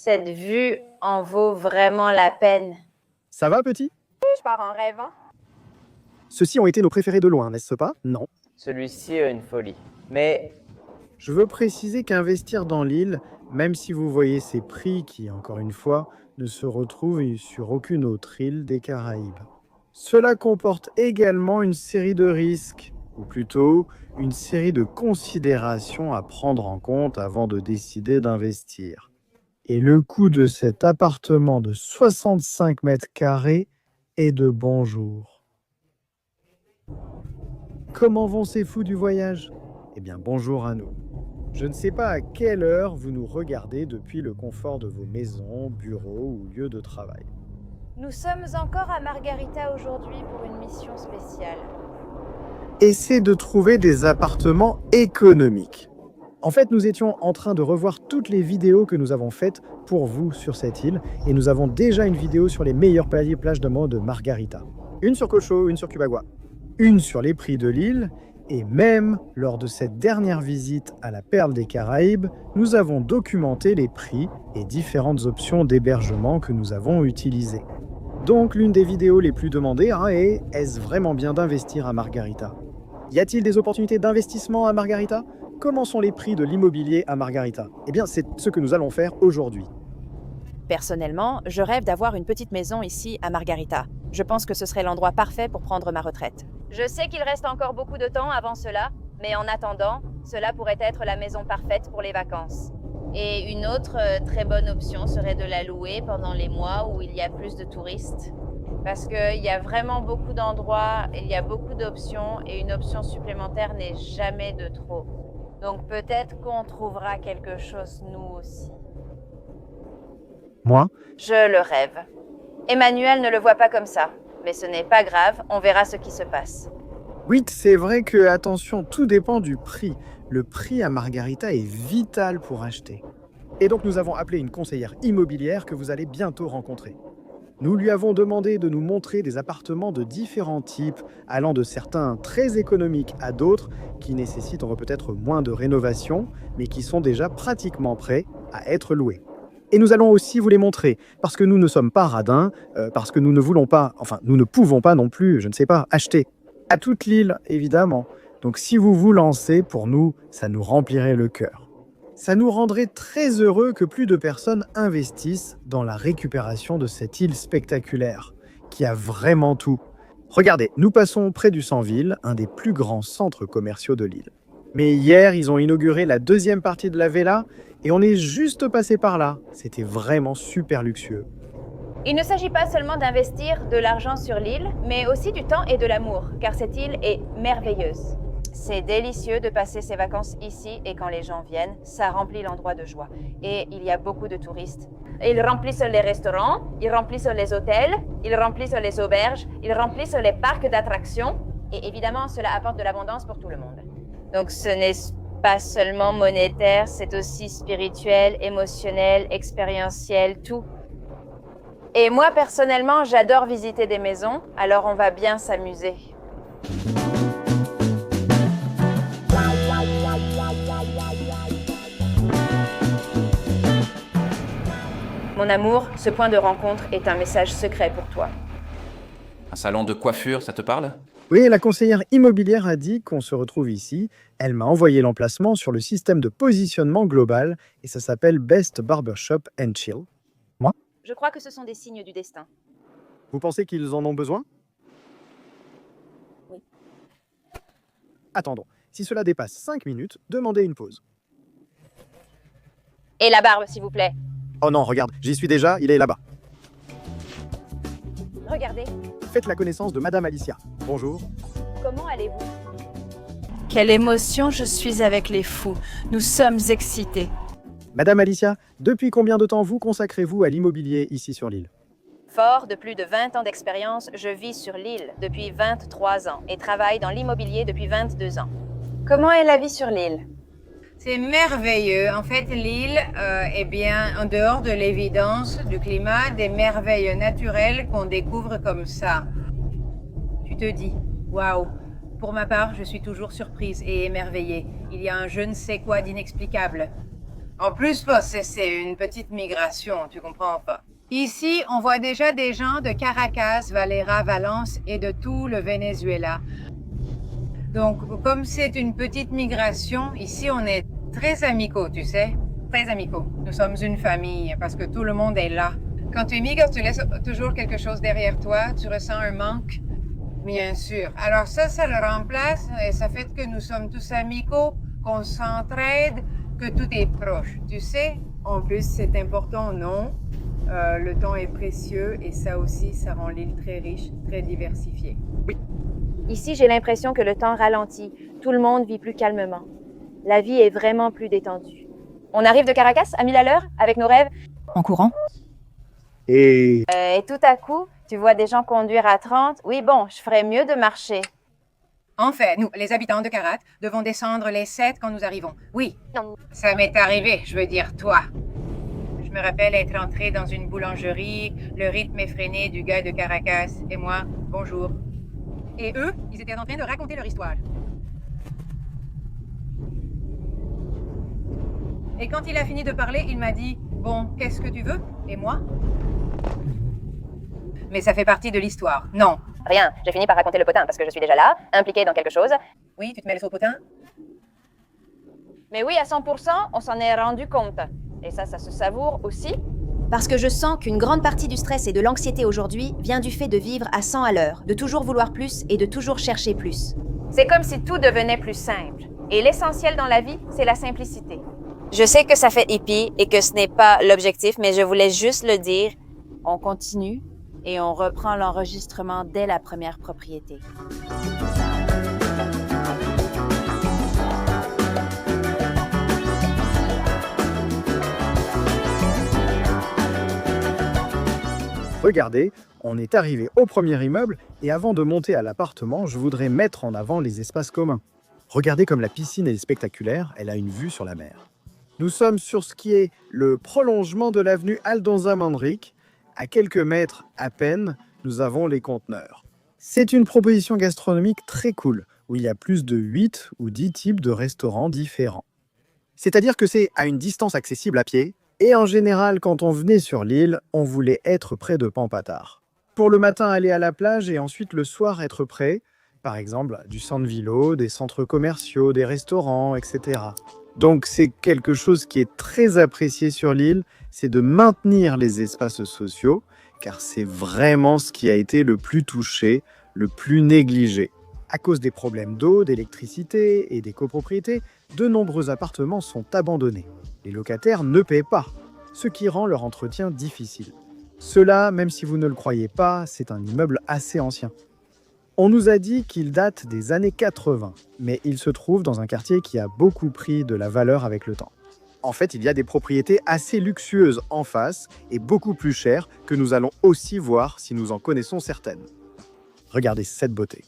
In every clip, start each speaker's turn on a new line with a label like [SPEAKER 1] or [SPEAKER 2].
[SPEAKER 1] Cette vue en vaut vraiment la peine.
[SPEAKER 2] Ça va, petit?
[SPEAKER 1] Je pars en rêvant.
[SPEAKER 2] Ceux-ci ont été nos préférés de loin, n'est-ce pas? Non.
[SPEAKER 3] Celui-ci a une folie. Mais
[SPEAKER 2] Je veux préciser qu'investir dans l'île, même si vous voyez ces prix qui, encore une fois, ne se retrouvent sur aucune autre île des Caraïbes. Cela comporte également une série de risques, ou plutôt une série de considérations à prendre en compte avant de décider d'investir. Et le coût de cet appartement de 65 mètres carrés est de bonjour. Comment vont ces fous du voyage? Eh bien, bonjour à nous. Je ne sais pas à quelle heure vous nous regardez depuis le confort de vos maisons, bureaux ou lieux de travail.
[SPEAKER 1] Nous sommes encore à Margarita aujourd'hui pour une mission spéciale.
[SPEAKER 2] Essayez de trouver des appartements économiques. En fait, nous étions en train de revoir toutes les vidéos que nous avons faites pour vous sur cette île et nous avons déjà une vidéo sur les meilleures plages d'amour de Margarita. Une sur Cocho, une sur Cubagua, une sur les prix de l'île et même lors de cette dernière visite à la Perle des Caraïbes, nous avons documenté les prix et différentes options d'hébergement que nous avons utilisées. Donc l'une des vidéos les plus demandées est « Est-ce vraiment bien d'investir à Margarita ?» Y a-t-il des opportunités d'investissement à Margarita? Comment sont les prix de l'immobilier à Margarita? Eh bien, c'est ce que nous allons faire aujourd'hui.
[SPEAKER 4] Personnellement, je rêve d'avoir une petite maison ici à Margarita. Je pense que ce serait l'endroit parfait pour prendre ma retraite.
[SPEAKER 1] Je sais qu'il reste encore beaucoup de temps avant cela, mais en attendant, cela pourrait être la maison parfaite pour les vacances. Et une autre très bonne option serait de la louer pendant les mois où il y a plus de touristes. Parce qu'il y a vraiment beaucoup d'endroits, il y a beaucoup d'options, et une option supplémentaire n'est jamais de trop. Donc peut-être qu'on trouvera quelque chose nous aussi.
[SPEAKER 2] Moi?
[SPEAKER 1] Je le rêve. Emmanuel ne le voit pas comme ça, mais ce n'est pas grave, on verra ce qui se passe.
[SPEAKER 2] Oui, c'est vrai que, attention, tout dépend du prix. Le prix à Margarita est vital pour acheter. Et donc nous avons appelé une conseillère immobilière que vous allez bientôt rencontrer. Nous lui avons demandé de nous montrer des appartements de différents types, allant de certains très économiques à d'autres qui nécessitent peut-être moins de rénovation, mais qui sont déjà pratiquement prêts à être loués. Et nous allons aussi vous les montrer, parce que nous ne sommes pas radins, parce que nous ne voulons pas, nous ne pouvons pas non plus, je ne sais pas, acheter à toute l'île, évidemment. Donc si vous vous lancez, pour nous, ça nous remplirait le cœur. Ça nous rendrait très heureux que plus de personnes investissent dans la récupération de cette île spectaculaire, qui a vraiment tout. Regardez, nous passons près du Centre-Ville, un des plus grands centres commerciaux de l'île. Mais hier, ils ont inauguré la deuxième partie de la villa, et on est juste passé par là. C'était vraiment super luxueux.
[SPEAKER 1] Il ne s'agit pas seulement d'investir de l'argent sur l'île, mais aussi du temps et de l'amour, car cette île est merveilleuse. C'est délicieux de passer ses vacances ici et quand les gens viennent, ça remplit l'endroit de joie. Et il y a beaucoup de touristes. Ils remplissent les restaurants, ils remplissent les hôtels, ils remplissent les auberges, ils remplissent les parcs d'attractions. Et évidemment, cela apporte de l'abondance pour tout le monde. Donc ce n'est pas seulement monétaire, c'est aussi spirituel, émotionnel, expérientiel, tout. Et moi, personnellement, j'adore visiter des maisons, alors on va bien s'amuser. Mon amour, ce point de rencontre est un message secret pour toi.
[SPEAKER 3] un salon de coiffure, ça te parle?
[SPEAKER 2] Oui, la conseillère immobilière a dit qu'on se retrouve ici. Elle m'a envoyé l'emplacement sur le système de positionnement global et ça s'appelle Best Barbershop and Chill.
[SPEAKER 1] Je crois que ce sont des signes du destin.
[SPEAKER 2] Vous pensez qu'ils en ont besoin?
[SPEAKER 1] Oui.
[SPEAKER 2] Attendons. Si cela dépasse 5 minutes, demandez une pause.
[SPEAKER 1] Et la barbe, s'il vous plaît.
[SPEAKER 2] Oh non, regarde, j'y suis déjà, il est là-bas.
[SPEAKER 1] Regardez,
[SPEAKER 2] Faites la connaissance de Madame Alicia. Bonjour.
[SPEAKER 1] comment allez-vous?
[SPEAKER 4] Quelle émotion, je suis avec les fous. Nous sommes excités.
[SPEAKER 2] Madame Alicia, depuis combien de temps vous consacrez-vous à l'immobilier ici sur l'île?
[SPEAKER 1] Fort de plus de 20 ans d'expérience, je vis sur l'île depuis 23 ans et travaille dans l'immobilier depuis 22 ans. Comment est la vie sur l'île?
[SPEAKER 5] C'est merveilleux. En fait, l'île est bien en dehors de l'évidence du climat, des merveilles naturelles qu'on découvre comme ça. Tu te dis, waouh. Pour ma part, je suis toujours surprise et émerveillée. Il y a un je ne sais quoi d'inexplicable. En plus, c'est une petite migration, tu comprends pas. Ici, on voit déjà des gens de Caracas, Valera, Valence et de tout le Venezuela. Donc, comme c'est une petite migration, ici, on est très amicaux, tu sais. Très amicaux. Nous sommes une famille parce que tout le monde est là. Quand tu migres, tu laisses toujours quelque chose derrière toi, tu ressens un manque. Bien sûr. Alors ça le remplace et ça fait que nous sommes tous amicaux, qu'on s'entraide, que tout est proche, tu sais. En plus, c'est important, non? Le temps est précieux et ça aussi, ça rend l'île très riche, très diversifiée.
[SPEAKER 1] Ici, j'ai l'impression que le temps ralentit. Tout le monde vit plus calmement. La vie est vraiment plus détendue. On arrive de Caracas à 1000 à l'heure avec nos rêves.
[SPEAKER 4] En courant?
[SPEAKER 2] Et
[SPEAKER 1] Et tout à coup, tu vois des gens conduire à 30. Oui, bon, je ferais mieux de marcher.
[SPEAKER 5] En fait, nous, les habitants de Karat, devons descendre les 7 quand nous arrivons. Oui, ça m'est arrivé, je veux dire toi. Je me rappelle être entré dans une boulangerie, le rythme effréné du gars de Caracas, et moi, bonjour. Et eux, ils étaient en train de raconter leur histoire. Et quand il a fini de parler, il m'a dit, bon, qu'est-ce que tu veux? Et moi? Mais ça fait partie de l'histoire. Non.
[SPEAKER 1] Rien, j'ai fini par raconter le potin parce que je suis déjà là, impliquée dans quelque chose.
[SPEAKER 5] Oui, tu te mets le faux potin?
[SPEAKER 1] Mais oui, à 100%, on s'en est rendu compte. Et ça se savoure aussi.
[SPEAKER 4] Parce que je sens qu'une grande partie du stress et de l'anxiété aujourd'hui vient du fait de vivre à 100 à l'heure, de toujours vouloir plus et de toujours chercher plus.
[SPEAKER 1] C'est comme si tout devenait plus simple. Et l'essentiel dans la vie, c'est la simplicité. Je sais que ça fait hippie et que ce n'est pas l'objectif, mais je voulais juste le dire.
[SPEAKER 4] On continue et on reprend l'enregistrement dès la première propriété.
[SPEAKER 2] regardez, on est arrivé au premier immeuble et avant de monter à l'appartement, je voudrais mettre en avant les espaces communs. Regardez comme la piscine est spectaculaire, elle a une vue sur la mer. Nous sommes sur ce qui est le prolongement de l'avenue Aldonza Manrique. À quelques mètres à peine, nous avons les conteneurs. C'est une proposition gastronomique très cool, où il y a plus de 8 ou 10 types de restaurants différents. C'est-à-dire que c'est à une distance accessible à pied, et en général, quand on venait sur l'île, on voulait être près de Pampatard. Pour le matin, aller à la plage et ensuite le soir être près, par exemple, du centre Vilo, des centres commerciaux, des restaurants, etc. Donc c'est quelque chose qui est très apprécié sur l'île, c'est de maintenir les espaces sociaux, car c'est vraiment ce qui a été le plus touché, le plus négligé. À cause des problèmes d'eau, d'électricité et des copropriétés, de nombreux appartements sont abandonnés. Les locataires ne paient pas, ce qui rend leur entretien difficile. Cela, même si vous ne le croyez pas, c'est un immeuble assez ancien. On nous a dit qu'il date des années 80, mais il se trouve dans un quartier qui a beaucoup pris de la valeur avec le temps. En fait, il y a des propriétés assez luxueuses en face et beaucoup plus chères que nous allons aussi voir si nous en connaissons certaines. Regardez cette beauté.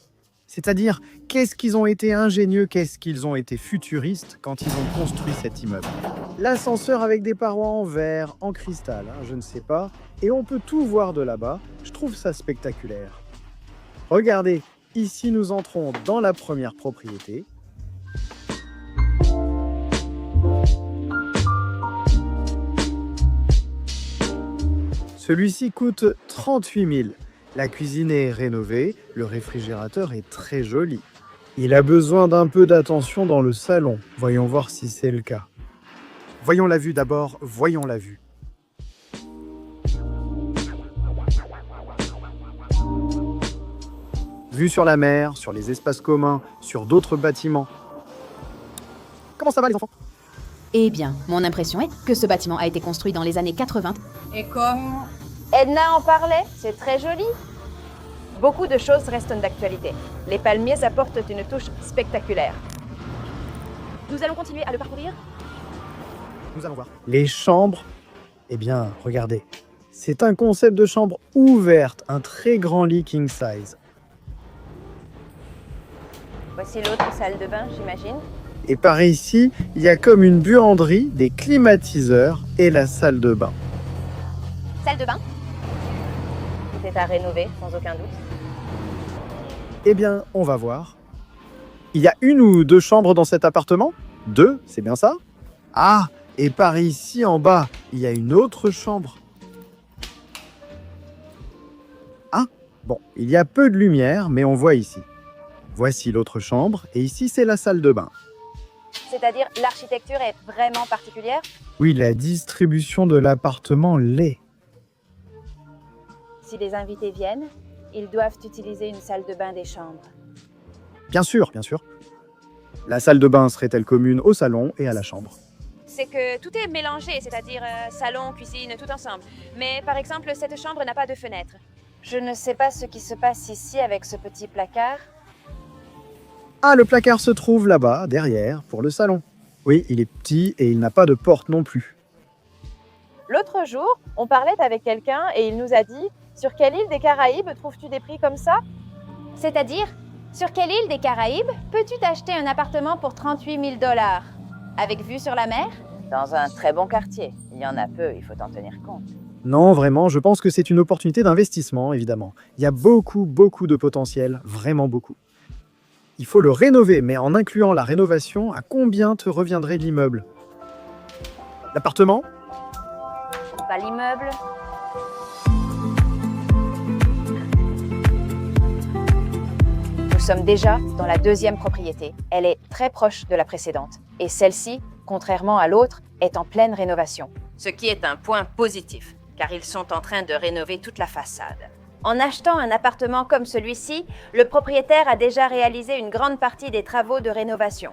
[SPEAKER 2] C'est-à-dire, qu'est-ce qu'ils ont été ingénieux, qu'est-ce qu'ils ont été futuristes quand ils ont construit cet immeuble. L'ascenseur avec des parois en verre, en cristal, je ne sais pas, et on peut tout voir de là-bas, je trouve ça spectaculaire. Regardez, ici nous entrons dans la première propriété. Celui-ci coûte 38 000. La cuisine est rénovée, le réfrigérateur est très joli. Il a besoin d'un peu d'attention dans le salon. Voyons voir si c'est le cas. Voyons la vue d'abord, voyons la vue. Vue sur la mer, sur les espaces communs, sur d'autres bâtiments. Comment ça va les enfants ?
[SPEAKER 4] Eh bien, mon impression est que ce bâtiment a été construit dans les années 80.
[SPEAKER 5] Et comme
[SPEAKER 1] Edna en parlait, c'est très joli. Beaucoup de choses restent d'actualité. Les palmiers apportent une touche spectaculaire. Nous allons continuer à le parcourir.
[SPEAKER 2] Nous allons voir. Les chambres, eh bien, regardez. C'est un concept de chambre ouverte, un très grand lit king size.
[SPEAKER 1] Voici l'autre salle de bain, j'imagine.
[SPEAKER 2] Et par ici, il y a comme une buanderie, des climatiseurs et la salle de bain.
[SPEAKER 1] Salle de bain. Tout est à rénover, sans aucun doute.
[SPEAKER 2] Eh bien, on va voir. Il y a une ou deux chambres dans cet appartement ? 2, c'est bien ça ? Ah, Et par ici en bas, il y a une autre chambre. Ah, bon, il y a peu de lumière, mais on voit ici. Voici l'autre chambre, et ici c'est la salle de bain.
[SPEAKER 1] C'est-à-dire, l'architecture est vraiment particulière?
[SPEAKER 2] Oui, la distribution de l'appartement l'est.
[SPEAKER 1] Si les invités viennent, ils doivent utiliser une salle de bain des chambres.
[SPEAKER 2] Bien sûr, bien sûr. La salle de bain serait-elle commune au salon et à la chambre?
[SPEAKER 1] C'est que tout est mélangé, c'est-à-dire salon, cuisine, tout ensemble. Mais par exemple, cette chambre n'a pas de fenêtre. Je ne sais pas ce qui se passe ici avec ce petit placard.
[SPEAKER 2] Ah, le placard se trouve là-bas, derrière, pour le salon. Oui, il est petit et il n'a pas de porte non plus.
[SPEAKER 1] L'autre jour, on parlait avec quelqu'un et il nous a dit « Sur quelle île des Caraïbes trouves-tu des prix comme ça ?» C'est-à-dire, sur quelle île des Caraïbes peux-tu t'acheter un appartement pour 38 000 $, avec vue sur la mer? Dans un très bon quartier. Il y en a peu, il faut en tenir compte.
[SPEAKER 2] Non, vraiment, je pense que c'est une opportunité d'investissement, évidemment. Il y a beaucoup de potentiel, vraiment beaucoup. Il faut le rénover, mais en incluant la rénovation, à combien te reviendrait l'immeuble? L'appartement?
[SPEAKER 1] Pas l'immeuble. Nous sommes déjà dans la deuxième propriété. Elle est très proche de la précédente. Et celle-ci, contrairement à l'autre, est en pleine rénovation. Ce qui est un point positif, car ils sont en train de rénover toute la façade. En achetant un appartement comme celui-ci, le propriétaire a déjà réalisé une grande partie des travaux de rénovation.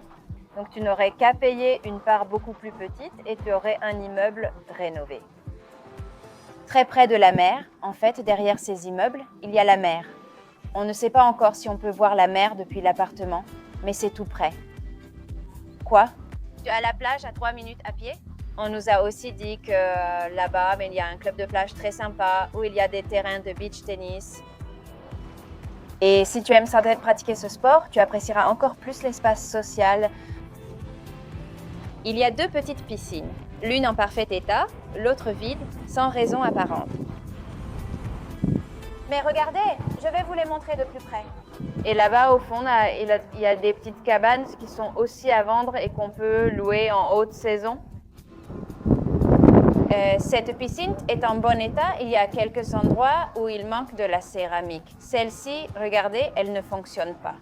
[SPEAKER 1] Donc tu n'aurais qu'à payer une part beaucoup plus petite et tu aurais un immeuble rénové. Très près de la mer, en fait, derrière ces immeubles, il y a la mer. On ne sait pas encore si on peut voir la mer depuis l'appartement, mais c'est tout près. Quoi? Tu as la plage à 3 minutes à pied? On nous a aussi dit que là-bas, il y a un club de plage très sympa où il y a des terrains de beach tennis. Et si tu aimes pratiquer ce sport, tu apprécieras encore plus l'espace social. Il y a 2 petites piscines, l'une en parfait état, l'autre vide, sans raison apparente. Mais regardez, je vais vous les montrer de plus près. Et là-bas, au fond, il y a des petites cabanes qui sont aussi à vendre et qu'on peut louer en haute saison. Cette piscine est en bon état. Il y a quelques endroits où il manque de la céramique. Celle-ci, regardez, elle ne fonctionne pas.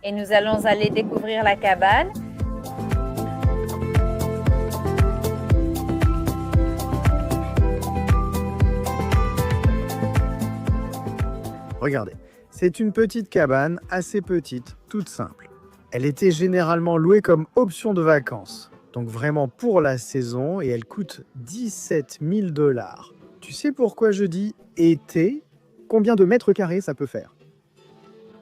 [SPEAKER 1] Et nous allons aller découvrir la cabane.
[SPEAKER 2] Regardez, c'est une petite cabane assez petite, toute simple. Elle était généralement louée comme option de vacances. Donc vraiment pour la saison, et elle coûte 17 000 $. Tu sais pourquoi je dis été? Combien de mètres carrés ça peut faire?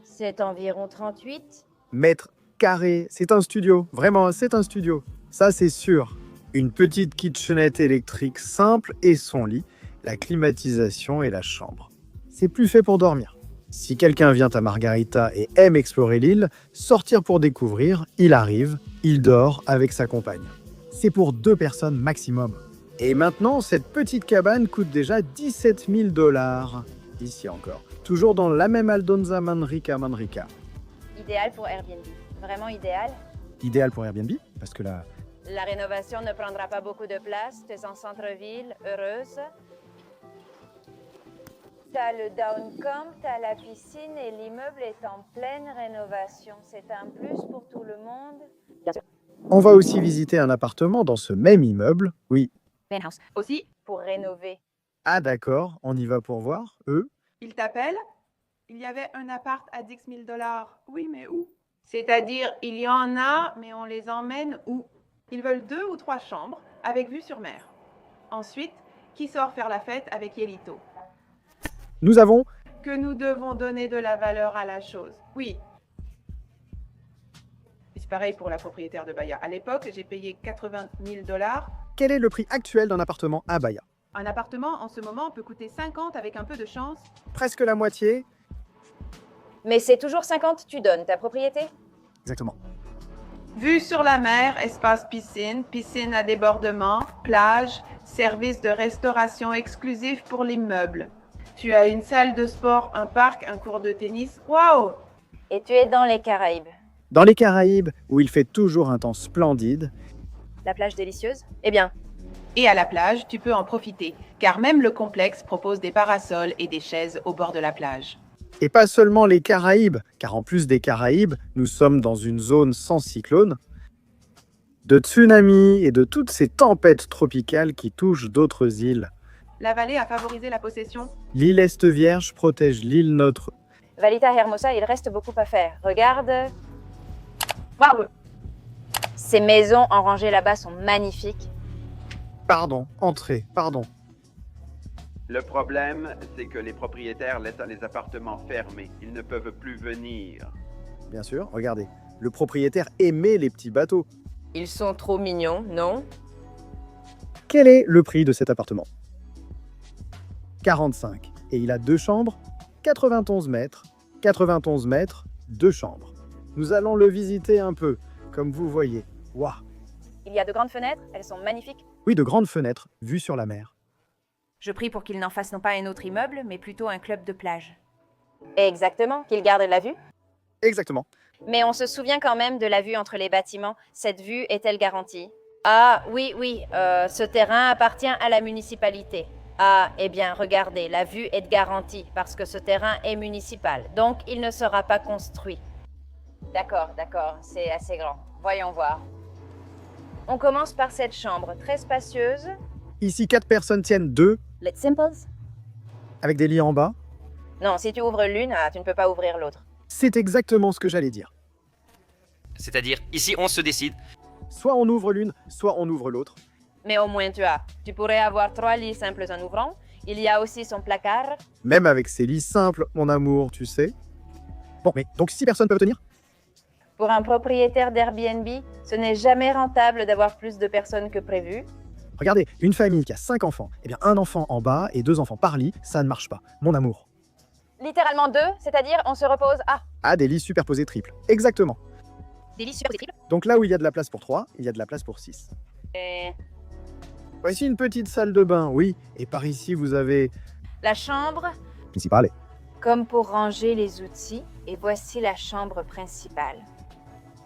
[SPEAKER 1] C'est environ 38.
[SPEAKER 2] Mètres carrés, c'est un studio. Vraiment, c'est un studio. Ça, c'est sûr. Une petite kitchenette électrique simple et son lit, la climatisation et la chambre. C'est plus fait pour dormir. Si quelqu'un vient à Margarita et aime explorer l'île, sortir pour découvrir, il arrive, il dort avec sa compagne. C'est pour 2 personnes maximum. Et maintenant, cette petite cabane coûte déjà 17 000 $. Ici encore. Toujours dans la même Aldonza Manrica.
[SPEAKER 1] Idéal pour Airbnb. Vraiment idéal.
[SPEAKER 2] Idéal pour Airbnb, parce que là...
[SPEAKER 1] La rénovation ne prendra pas beaucoup de place. Tu es en centre-ville, heureuse. T'as le downcamp, t'as la piscine et l'immeuble est en pleine rénovation. C'est un plus pour tout le monde.
[SPEAKER 4] Bien sûr.
[SPEAKER 2] On va aussi visiter un appartement dans ce même immeuble. Oui.
[SPEAKER 4] Penthouse.
[SPEAKER 1] Aussi pour rénover.
[SPEAKER 2] Ah d'accord, on y va pour voir, eux.
[SPEAKER 6] Il t'appelle? Il y avait un appart à 10 000 $. Oui, mais où?
[SPEAKER 5] C'est-à-dire, il y en a, mais on les emmène où?
[SPEAKER 6] Ils veulent 2 ou 3 chambres avec vue sur mer. Ensuite, qui sort faire la fête avec Yelito?
[SPEAKER 2] Nous avons...
[SPEAKER 6] Que nous devons donner de la valeur à la chose. Oui. C'est pareil pour la propriétaire de Bahia. À l'époque, j'ai payé 80 000 $.
[SPEAKER 2] Quel est le prix actuel d'un appartement à Bahia?
[SPEAKER 6] Un appartement, en ce moment, peut coûter 50 avec un peu de chance.
[SPEAKER 2] Presque la moitié.
[SPEAKER 1] Mais c'est toujours 50, tu donnes ta propriété?
[SPEAKER 2] Exactement.
[SPEAKER 6] Vue sur la mer, espace piscine, piscine à débordement, plage, service de restauration exclusif pour l'immeuble. Tu as une salle de sport, un parc, un cours de tennis. Waouh!
[SPEAKER 1] Et tu es dans les Caraïbes.
[SPEAKER 2] Dans les Caraïbes, où il fait toujours un temps splendide,
[SPEAKER 1] la plage délicieuse? Eh bien,
[SPEAKER 6] Et à la plage, tu peux en profiter, car même le complexe propose des parasols et des chaises au bord de la plage.
[SPEAKER 2] Et pas seulement les Caraïbes, car en plus des Caraïbes, nous sommes dans une zone sans cyclone, de tsunamis et de toutes ces tempêtes tropicales qui touchent d'autres îles.
[SPEAKER 6] La vallée a favorisé la possession.
[SPEAKER 2] L'île Est Vierge protège l'île Notre.
[SPEAKER 1] Valita Hermosa, il reste beaucoup à faire. Regarde. Waouh! Ces maisons en rangée là-bas sont magnifiques.
[SPEAKER 2] Pardon, entrez, pardon.
[SPEAKER 7] Le problème, c'est que les propriétaires laissent les appartements fermés. Ils ne peuvent plus venir.
[SPEAKER 2] Bien sûr, regardez. Le propriétaire aimait les petits bateaux.
[SPEAKER 8] Ils sont trop mignons, non?
[SPEAKER 2] Quel est le prix de cet appartement? 45. Et il a 2 chambres, 91 mètres, 91 mètres, 2 chambres. Nous allons le visiter un peu, comme vous voyez. Waouh!
[SPEAKER 1] Il y a de grandes fenêtres, elles sont magnifiques.
[SPEAKER 2] Oui, de grandes fenêtres, vues sur la mer.
[SPEAKER 1] Je prie pour qu'ils n'en fassent non pas un autre immeuble, mais plutôt un club de plage. Exactement, qu'ils gardent la vue.
[SPEAKER 2] Exactement.
[SPEAKER 1] Mais on se souvient quand même de la vue entre les bâtiments. Cette vue est-elle garantie? Ah, oui, ce terrain appartient à la municipalité. Ah, eh bien, regardez, la vue est garantie parce que ce terrain est municipal. Donc, il ne sera pas construit. D'accord, c'est assez grand. Voyons voir. On commence par cette chambre très spacieuse.
[SPEAKER 2] Ici, 4 personnes tiennent 2,
[SPEAKER 1] Let's simples.
[SPEAKER 2] avec des lits en bas.
[SPEAKER 1] Non, si tu ouvres l'une, tu ne peux pas ouvrir l'autre.
[SPEAKER 2] C'est exactement ce que j'allais dire.
[SPEAKER 9] C'est-à-dire, ici, on se décide.
[SPEAKER 2] Soit on ouvre l'une, soit on ouvre l'autre.
[SPEAKER 1] Mais au moins tu pourrais avoir 3 lits simples en ouvrant. Il y a aussi son placard.
[SPEAKER 2] Même avec ces lits simples, mon amour, tu sais. Bon, mais donc 6 personnes peuvent tenir?
[SPEAKER 1] Pour un propriétaire d'Airbnb, ce n'est jamais rentable d'avoir plus de personnes que prévu.
[SPEAKER 2] Regardez, une famille qui a 5 enfants, eh bien un enfant en bas et 2 enfants par lit, ça ne marche pas. Mon amour.
[SPEAKER 1] Littéralement 2, c'est-à-dire on se repose à
[SPEAKER 2] Ah, des lits superposés triples. Exactement.
[SPEAKER 1] des lits super triples.
[SPEAKER 2] Donc là où il y a de la place pour 3, il y a de la place pour 6.
[SPEAKER 1] Et
[SPEAKER 2] Voici une petite salle de bain, oui. Et par ici, vous avez...
[SPEAKER 1] la chambre,
[SPEAKER 2] Principale.
[SPEAKER 1] comme pour ranger les outils. Et voici la chambre principale.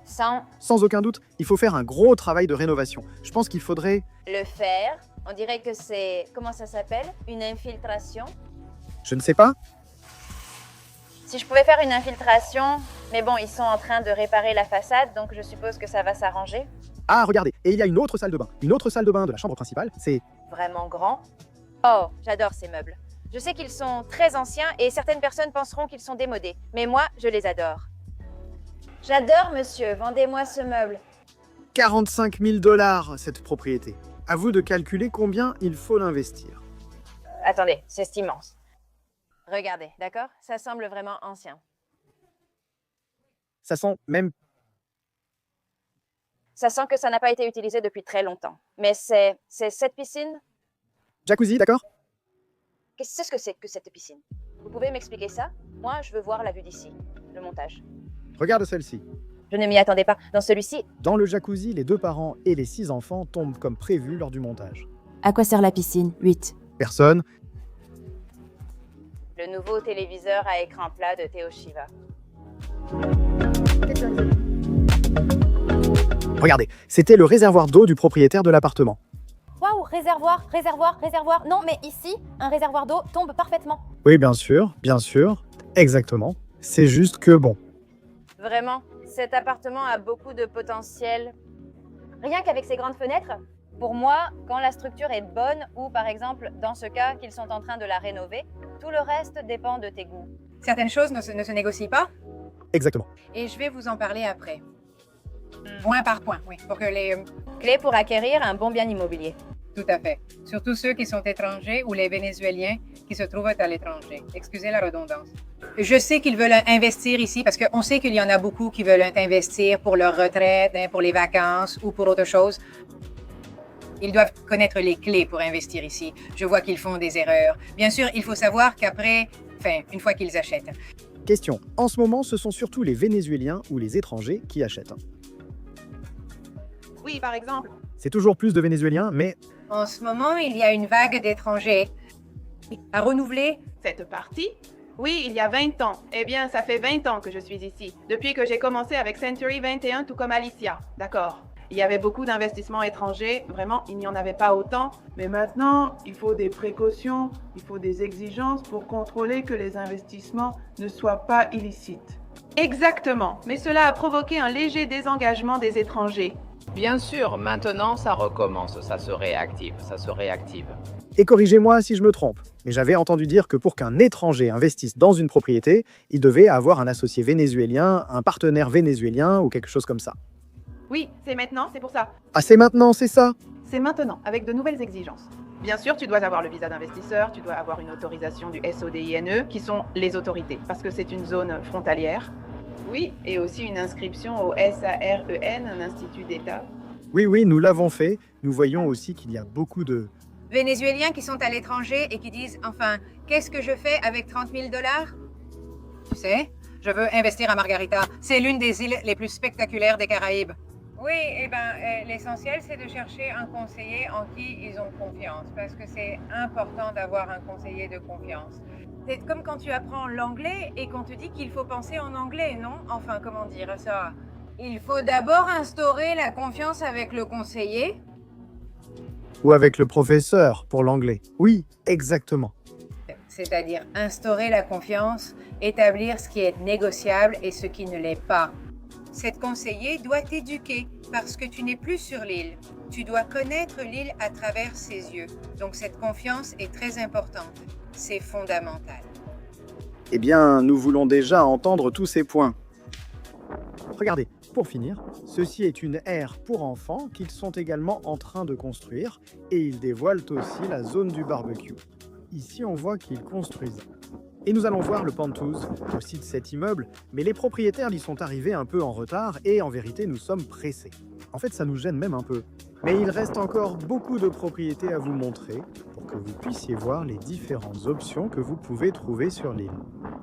[SPEAKER 2] Sans aucun doute, il faut faire un gros travail de rénovation. Je pense qu'il faudrait...
[SPEAKER 1] Le faire, on dirait que c'est... Comment ça s'appelle? Une infiltration?
[SPEAKER 2] Je ne sais pas.
[SPEAKER 1] Si je pouvais faire une infiltration... Mais bon, ils sont en train de réparer la façade, donc je suppose que ça va s'arranger.
[SPEAKER 2] Ah, regardez, et il y a une autre salle de bain. Une autre salle de bain de la chambre principale, c'est...
[SPEAKER 1] Vraiment grand. Oh, j'adore ces meubles. Je sais qu'ils sont très anciens et certaines personnes penseront qu'ils sont démodés. Mais moi, je les adore. J'adore, monsieur. Vendez-moi ce meuble.
[SPEAKER 2] 45 000 $, cette propriété. À vous de calculer combien il faut l'investir.
[SPEAKER 1] Attendez, c'est immense. Regardez, d'accord? Ça semble vraiment ancien.
[SPEAKER 2] Ça sent même...
[SPEAKER 1] Ça sent que ça n'a pas été utilisé depuis très longtemps. Mais c'est cette piscine?
[SPEAKER 2] Jacuzzi, d'accord?
[SPEAKER 1] Qu'est-ce que c'est que cette piscine? Vous pouvez m'expliquer ça? Moi, je veux voir la vue d'ici. Le montage.
[SPEAKER 2] Regarde celle-ci.
[SPEAKER 1] Je ne m'y attendais pas. Dans celui-ci,
[SPEAKER 2] Dans le jacuzzi, les 2 parents et les 6 enfants tombent comme prévu lors du montage.
[SPEAKER 4] À quoi sert la piscine? 8.
[SPEAKER 2] Personne.
[SPEAKER 1] le nouveau téléviseur à écran plat de Toshiba.
[SPEAKER 2] Regardez, c'était le réservoir d'eau du propriétaire de l'appartement.
[SPEAKER 10] Waouh, réservoir. Non, mais ici, un réservoir d'eau tombe parfaitement.
[SPEAKER 2] Oui, bien sûr, exactement. C'est juste que bon.
[SPEAKER 1] Vraiment, cet appartement a beaucoup de potentiel. Rien qu'avec ses grandes fenêtres, pour moi, quand la structure est bonne ou par exemple, dans ce cas, qu'ils sont en train de la rénover, tout le reste dépend de tes goûts.
[SPEAKER 5] Certaines choses ne se négocient pas
[SPEAKER 2] Exactement.
[SPEAKER 5] et je vais vous en parler après. Point par point, oui, pour que les...
[SPEAKER 1] Clé pour acquérir un bon bien immobilier.
[SPEAKER 5] Tout à fait. Surtout ceux qui sont étrangers ou les Vénézuéliens qui se trouvent à l'étranger. Excusez la redondance. Je sais qu'ils veulent investir ici parce qu'on sait qu'il y en a beaucoup qui veulent investir pour leur retraite, pour les vacances ou pour autre chose. Ils doivent connaître les clés pour investir ici. Je vois qu'ils font des erreurs. Bien sûr, il faut savoir qu'après, une fois qu'ils achètent.
[SPEAKER 2] Question. En ce moment, ce sont surtout les Vénézuéliens ou les étrangers qui achètent.
[SPEAKER 6] Oui, par exemple.
[SPEAKER 2] C'est toujours plus de Vénézuéliens, mais
[SPEAKER 5] En ce moment, il y a une vague d'étrangers à renouveler.
[SPEAKER 6] Cette partie? Oui, il y a 20 ans. Eh bien, ça fait 20 ans que je suis ici. Depuis que j'ai commencé avec Century 21, tout comme Alicia. D'accord. Il y avait beaucoup d'investissements étrangers, vraiment, il n'y en avait pas autant.
[SPEAKER 11] Mais maintenant, il faut des précautions, il faut des exigences pour contrôler que les investissements ne soient pas illicites.
[SPEAKER 6] Exactement, mais cela a provoqué un léger désengagement des étrangers.
[SPEAKER 12] Bien sûr, maintenant ça recommence, ça se réactive.
[SPEAKER 2] Et corrigez-moi si je me trompe, mais j'avais entendu dire que pour qu'un étranger investisse dans une propriété, il devait avoir un associé vénézuélien, un partenaire vénézuélien ou quelque chose comme ça.
[SPEAKER 6] Oui, c'est maintenant, c'est pour ça.
[SPEAKER 2] Ah, c'est maintenant, c'est ça?
[SPEAKER 6] C'est maintenant, avec de nouvelles exigences. Bien sûr, tu dois avoir le visa d'investisseur, tu dois avoir une autorisation du SODINE, qui sont les autorités, parce que c'est une zone frontalière. Oui, et aussi une inscription au SAREN, un institut d'État.
[SPEAKER 2] Oui, nous l'avons fait. Nous voyons aussi qu'il y a beaucoup de...
[SPEAKER 5] Vénézuéliens qui sont à l'étranger et qui disent, enfin, qu'est-ce que je fais avec 30 000 $? Tu sais, je veux investir à Margarita. C'est l'une des îles les plus spectaculaires des Caraïbes. Oui, l'essentiel, c'est de chercher un conseiller en qui ils ont confiance, parce que c'est important d'avoir un conseiller de confiance. C'est comme quand tu apprends l'anglais et qu'on te dit qu'il faut penser en anglais, non? Enfin, comment dire ça? Il faut d'abord instaurer la confiance avec le conseiller.
[SPEAKER 2] Ou avec le professeur, pour l'anglais. Oui, exactement.
[SPEAKER 5] C'est-à-dire instaurer la confiance, établir ce qui est négociable et ce qui ne l'est pas. Cette conseiller doit t'éduquer parce que tu n'es plus sur l'île. Tu dois connaître l'île à travers ses yeux. Donc cette confiance est très importante. C'est fondamental.
[SPEAKER 2] Eh bien, nous voulons déjà entendre tous ces points. Regardez, pour finir, ceci est une aire pour enfants qu'ils sont également en train de construire et ils dévoilent aussi la zone du barbecue. Ici, on voit qu'ils construisent. Et nous allons voir le penthouse aussi de cet immeuble, mais les propriétaires y sont arrivés un peu en retard et en vérité, nous sommes pressés. En fait, ça nous gêne même un peu. Mais il reste encore beaucoup de propriétés à vous montrer pour que vous puissiez voir les différentes options que vous pouvez trouver sur l'île.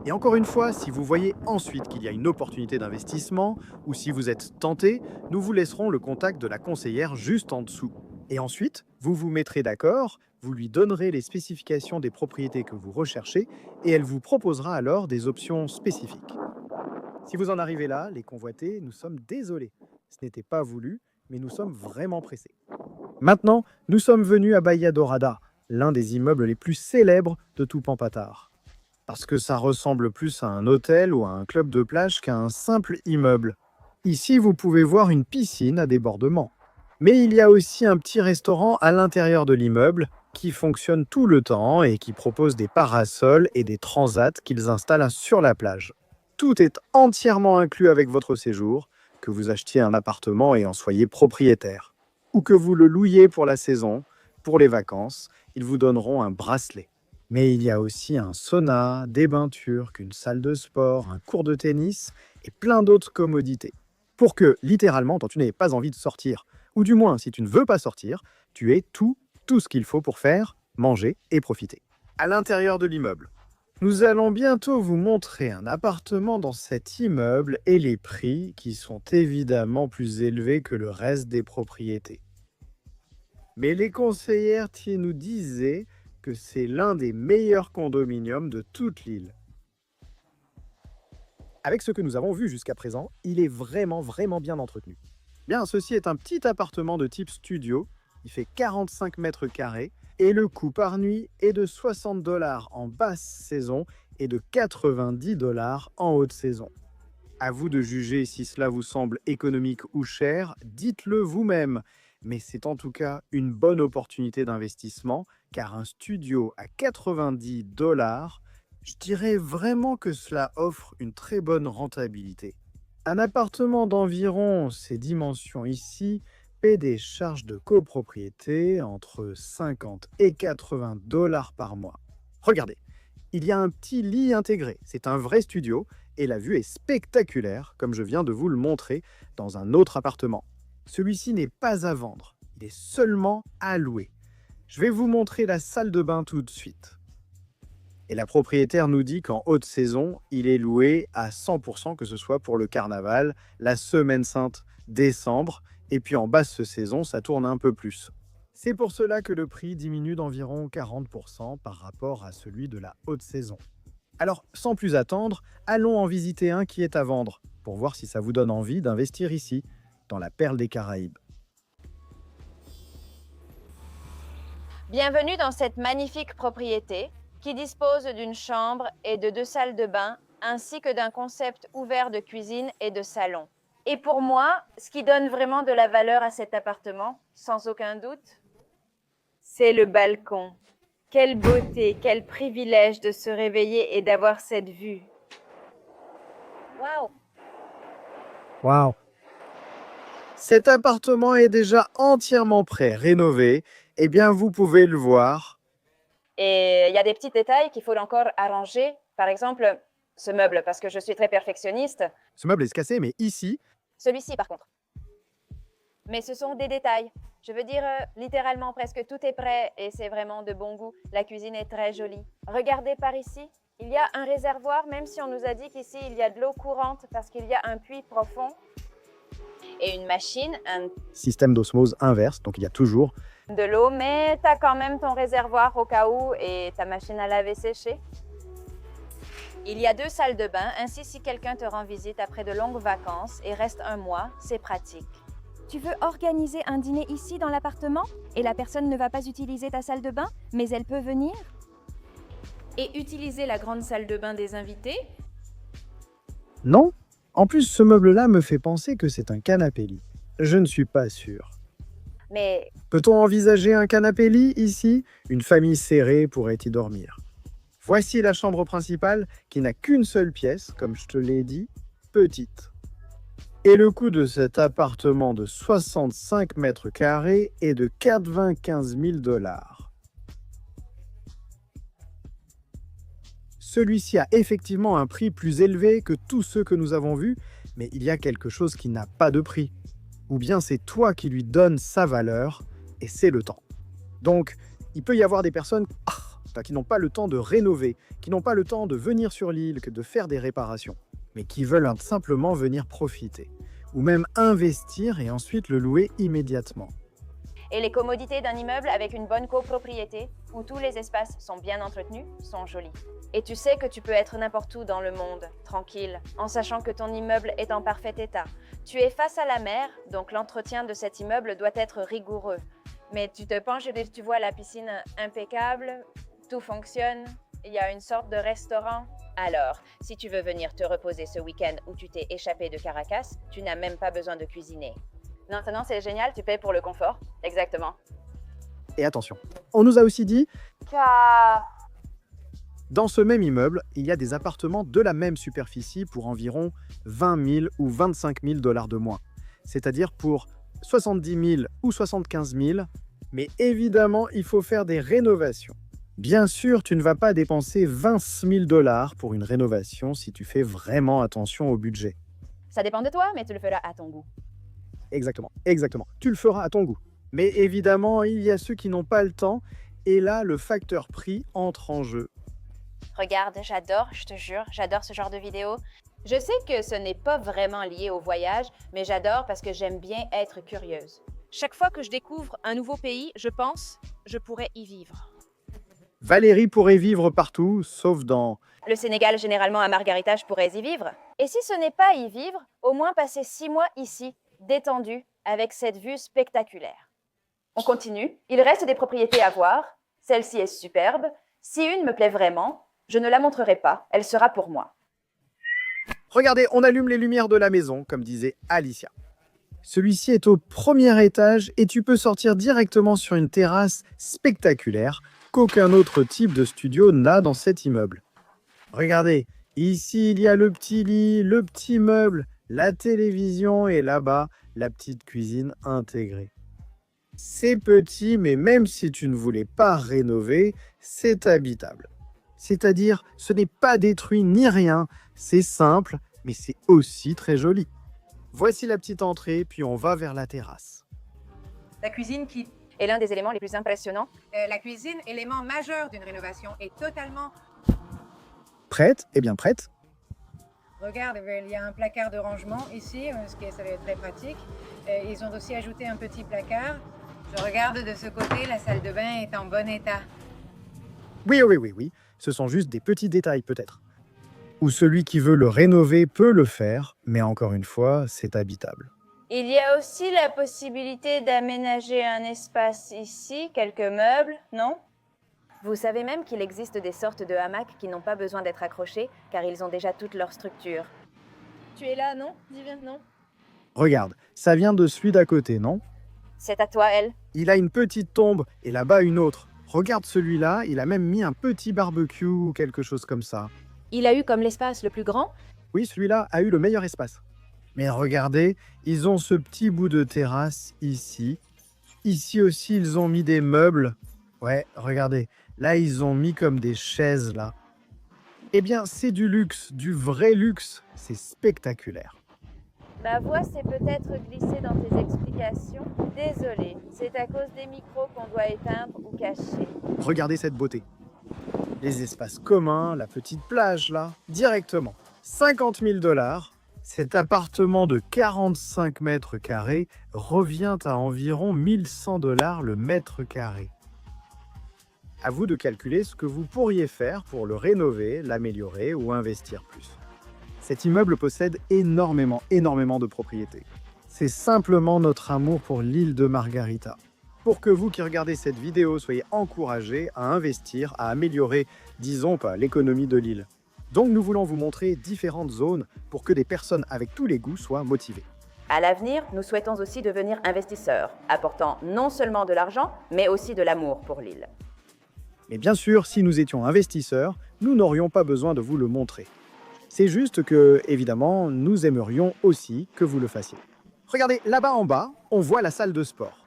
[SPEAKER 2] Et encore une fois, si vous voyez ensuite qu'il y a une opportunité d'investissement ou si vous êtes tenté, nous vous laisserons le contact de la conseillère juste en dessous. Et ensuite, vous vous mettrez d'accord, vous lui donnerez les spécifications des propriétés que vous recherchez et elle vous proposera alors des options spécifiques. Si vous en arrivez là, les convoités, nous sommes désolés. Ce n'était pas voulu, mais nous sommes vraiment pressés. Maintenant, nous sommes venus à Bahia Dorada, l'un des immeubles les plus célèbres de tout Pampatare. Parce que ça ressemble plus à un hôtel ou à un club de plage qu'à un simple immeuble. Ici, vous pouvez voir une piscine à débordement. Mais il y a aussi un petit restaurant à l'intérieur de l'immeuble qui fonctionne tout le temps et qui propose des parasols et des transats qu'ils installent sur la plage. Tout est entièrement inclus avec votre séjour, que vous achetiez un appartement et en soyez propriétaire. Ou que vous le louiez pour la saison, pour les vacances, ils vous donneront un bracelet. Mais il y a aussi un sauna, des bains turcs, une salle de sport, un cours de tennis et plein d'autres commodités. Pour que, littéralement, quand tu n'aies pas envie de sortir, ou du moins si tu ne veux pas sortir, tu aies tout ce qu'il faut pour faire, manger et profiter. À l'intérieur de l'immeuble. Nous allons bientôt vous montrer un appartement dans cet immeuble et les prix qui sont évidemment plus élevés que le reste des propriétés. Mais les conseillères nous disaient que c'est l'un des meilleurs condominiums de toute l'île. Avec ce que nous avons vu jusqu'à présent, il est vraiment bien entretenu. Bien, ceci est un petit appartement de type studio, il fait 45 mètres carrés et le coût par nuit est de 60 $ en basse saison et de 90 $ en haute saison. À vous de juger si cela vous semble économique ou cher, dites-le vous-même. Mais c'est en tout cas une bonne opportunité d'investissement car un studio à 90 $, je dirais vraiment que cela offre une très bonne rentabilité. Un appartement d'environ ces dimensions ici paie des charges de copropriété entre 50 et 80 $ par mois. Regardez, il y a un petit lit intégré, c'est un vrai studio et la vue est spectaculaire comme je viens de vous le montrer dans un autre appartement. Celui-ci n'est pas à vendre, il est seulement à louer. Je vais vous montrer la salle de bain tout de suite. Et la propriétaire nous dit qu'en haute saison, il est loué à 100%, que ce soit pour le carnaval, la semaine sainte, décembre, et puis en basse saison, ça tourne un peu plus. C'est pour cela que le prix diminue d'environ 40% par rapport à celui de la haute saison. Alors, sans plus attendre, allons en visiter un qui est à vendre, pour voir si ça vous donne envie d'investir ici, dans la perle des Caraïbes.
[SPEAKER 1] Bienvenue dans cette magnifique propriété qui dispose d'une chambre et de 2 salles de bain, ainsi que d'un concept ouvert de cuisine et de salon. Et pour moi, ce qui donne vraiment de la valeur à cet appartement, sans aucun doute, c'est le balcon. Quelle beauté, quel privilège de se réveiller et d'avoir cette vue. Waouh!
[SPEAKER 2] Waouh! Cet appartement est déjà entièrement prêt, rénové. Eh bien, vous pouvez le voir.
[SPEAKER 1] Et il y a des petits détails qu'il faut encore arranger. Par exemple, ce meuble, parce que je suis très perfectionniste.
[SPEAKER 2] Ce meuble est cassé, mais ici,
[SPEAKER 1] Celui-ci, par contre. Mais ce sont des détails. Je veux dire, littéralement, presque tout est prêt et c'est vraiment de bon goût. La cuisine est très jolie. Regardez par ici. Il y a un réservoir, même si on nous a dit qu'ici, il y a de l'eau courante parce qu'il y a un puits profond. Et une machine, un
[SPEAKER 2] système d'osmose inverse, donc il y a toujours
[SPEAKER 1] de l'eau, mais tu as quand même ton réservoir au cas où et ta machine à laver séchée. Il y a 2 salles de bain, ainsi si quelqu'un te rend visite après de longues vacances et reste un mois, c'est pratique.
[SPEAKER 10] Tu veux organiser un dîner ici dans l'appartement et la personne ne va pas utiliser ta salle de bain, mais elle peut venir?
[SPEAKER 1] Et utiliser la grande salle de bain des invités?
[SPEAKER 2] Non? En plus, ce meuble-là me fait penser que c'est un canapé-lit. Je ne suis pas sûr.
[SPEAKER 1] Mais
[SPEAKER 2] Peut-on envisager un canapé-lit ici? Une famille serrée pourrait y dormir. Voici la chambre principale qui n'a qu'une seule pièce, comme je te l'ai dit, petite. Et le coût de cet appartement de 65 mètres carrés est de 95 000 $. Celui-ci a effectivement un prix plus élevé que tous ceux que nous avons vus, mais il y a quelque chose qui n'a pas de prix. Ou bien c'est toi qui lui donnes sa valeur, et c'est le temps. Donc, il peut y avoir des personnes qui n'ont pas le temps de rénover, qui n'ont pas le temps de venir sur l'île, de faire des réparations, mais qui veulent simplement venir profiter, ou même investir et ensuite le louer immédiatement.
[SPEAKER 1] et les commodités d'un immeuble avec une bonne copropriété, où tous les espaces sont bien entretenus, sont jolis. Et tu sais que tu peux être n'importe où dans le monde, tranquille, en sachant que ton immeuble est en parfait état. Tu es face à la mer, donc l'entretien de cet immeuble doit être rigoureux. Mais tu te penches et tu vois la piscine impeccable, tout fonctionne, il y a une sorte de restaurant. Alors, si tu veux venir te reposer ce week-end où tu t'es échappé de Caracas, tu n'as même pas besoin de cuisiner. Non, c'est génial, tu payes pour le confort. Exactement.
[SPEAKER 2] Et attention, on nous a aussi dit,
[SPEAKER 1] Car...
[SPEAKER 2] dans ce même immeuble, il y a des appartements de la même superficie pour environ 20 000 ou 25 000 $ de moins. C'est-à-dire pour 70 000 ou 75 000, mais évidemment, il faut faire des rénovations. Bien sûr, tu ne vas pas dépenser 20 000 $ pour une rénovation si tu fais vraiment attention au budget.
[SPEAKER 1] Ça dépend de toi, mais tu le feras à ton goût.
[SPEAKER 2] Exactement. Tu le feras à ton goût. Mais évidemment, il y a ceux qui n'ont pas le temps, et là, le facteur prix entre en jeu.
[SPEAKER 1] Regarde, j'adore, je te jure, j'adore ce genre de vidéo. Je sais que ce n'est pas vraiment lié au voyage, mais j'adore parce que j'aime bien être curieuse.
[SPEAKER 13] Chaque fois que je découvre un nouveau pays, je pense, je pourrais y vivre.
[SPEAKER 2] Valérie pourrait vivre partout, sauf dans...
[SPEAKER 1] Le Sénégal, généralement à Margarita, je pourrais y vivre. Et si ce n'est pas y vivre, au moins passer 6 mois ici, détendu, avec cette vue spectaculaire. On continue. Il reste des propriétés à voir. Celle-ci est superbe. Si une me plaît vraiment, je ne la montrerai pas. Elle sera pour moi.
[SPEAKER 2] Regardez, on allume les lumières de la maison, comme disait Alicia. Celui-ci est au premier étage et tu peux sortir directement sur une terrasse spectaculaire qu'aucun autre type de studio n'a dans cet immeuble. Regardez, ici il y a le petit lit, le petit meuble, la télévision et là-bas, la petite cuisine intégrée. C'est petit, mais même si tu ne voulais pas rénover, c'est habitable. C'est-à-dire, ce n'est pas détruit ni rien, c'est simple, mais c'est aussi très joli. Voici la petite entrée, puis on va vers la terrasse.
[SPEAKER 5] La cuisine qui
[SPEAKER 1] est l'un des éléments les plus impressionnants.
[SPEAKER 5] La cuisine, élément majeur d'une rénovation, est totalement...
[SPEAKER 2] Prête? Eh bien prête.
[SPEAKER 5] Regarde, il y a un placard de rangement ici, ça va être très pratique. Ils ont aussi ajouté un petit placard. Je regarde de ce côté, la salle de bain est en bon état.
[SPEAKER 2] Oui. Ce sont juste des petits détails peut-être. Ou celui qui veut le rénover peut le faire, mais encore une fois, c'est habitable.
[SPEAKER 1] Il y a aussi la possibilité d'aménager un espace ici, quelques meubles, non?
[SPEAKER 4] Vous savez même qu'il existe des sortes de hamacs qui n'ont pas besoin d'être accrochés, car ils ont déjà toute leur structure.
[SPEAKER 13] Tu es là, non? Divin, non?
[SPEAKER 2] Regarde, ça vient de celui d'à côté, non?
[SPEAKER 1] C'est à toi, elle.
[SPEAKER 2] Il a une petite tombe et là-bas une autre. Regarde celui-là, il a même mis un petit barbecue ou quelque chose comme ça.
[SPEAKER 4] Il a eu comme l'espace le plus grand?
[SPEAKER 2] Oui, celui-là a eu le meilleur espace. Mais regardez, ils ont ce petit bout de terrasse ici. Ici aussi, ils ont mis des meubles. Ouais, regardez, là, ils ont mis comme des chaises, là. Eh bien, c'est du luxe, du vrai luxe. C'est spectaculaire.
[SPEAKER 1] Ma voix s'est peut-être glissée dans tes explications. Désolée, c'est à cause des micros qu'on doit éteindre ou cacher.
[SPEAKER 2] Regardez cette beauté. Les espaces communs, la petite plage, là, directement. 50 000 $. Cet appartement de 45 mètres carrés revient à environ 1100 $ le mètre carré. À vous de calculer ce que vous pourriez faire pour le rénover, l'améliorer ou investir plus. Cet immeuble possède énormément de propriétés. C'est simplement notre amour pour l'île de Margarita. Pour que vous qui regardez cette vidéo soyez encouragés à investir, à améliorer, disons pas, l'économie de l'île. Donc nous voulons vous montrer différentes zones pour que des personnes avec tous les goûts soient motivées.
[SPEAKER 1] À l'avenir, nous souhaitons aussi devenir investisseurs, apportant non seulement de l'argent, mais aussi de l'amour pour l'île.
[SPEAKER 2] Mais bien sûr, si nous étions investisseurs, nous n'aurions pas besoin de vous le montrer. C'est juste que, évidemment, nous aimerions aussi que vous le fassiez. Regardez, là-bas en bas, on voit la salle de sport.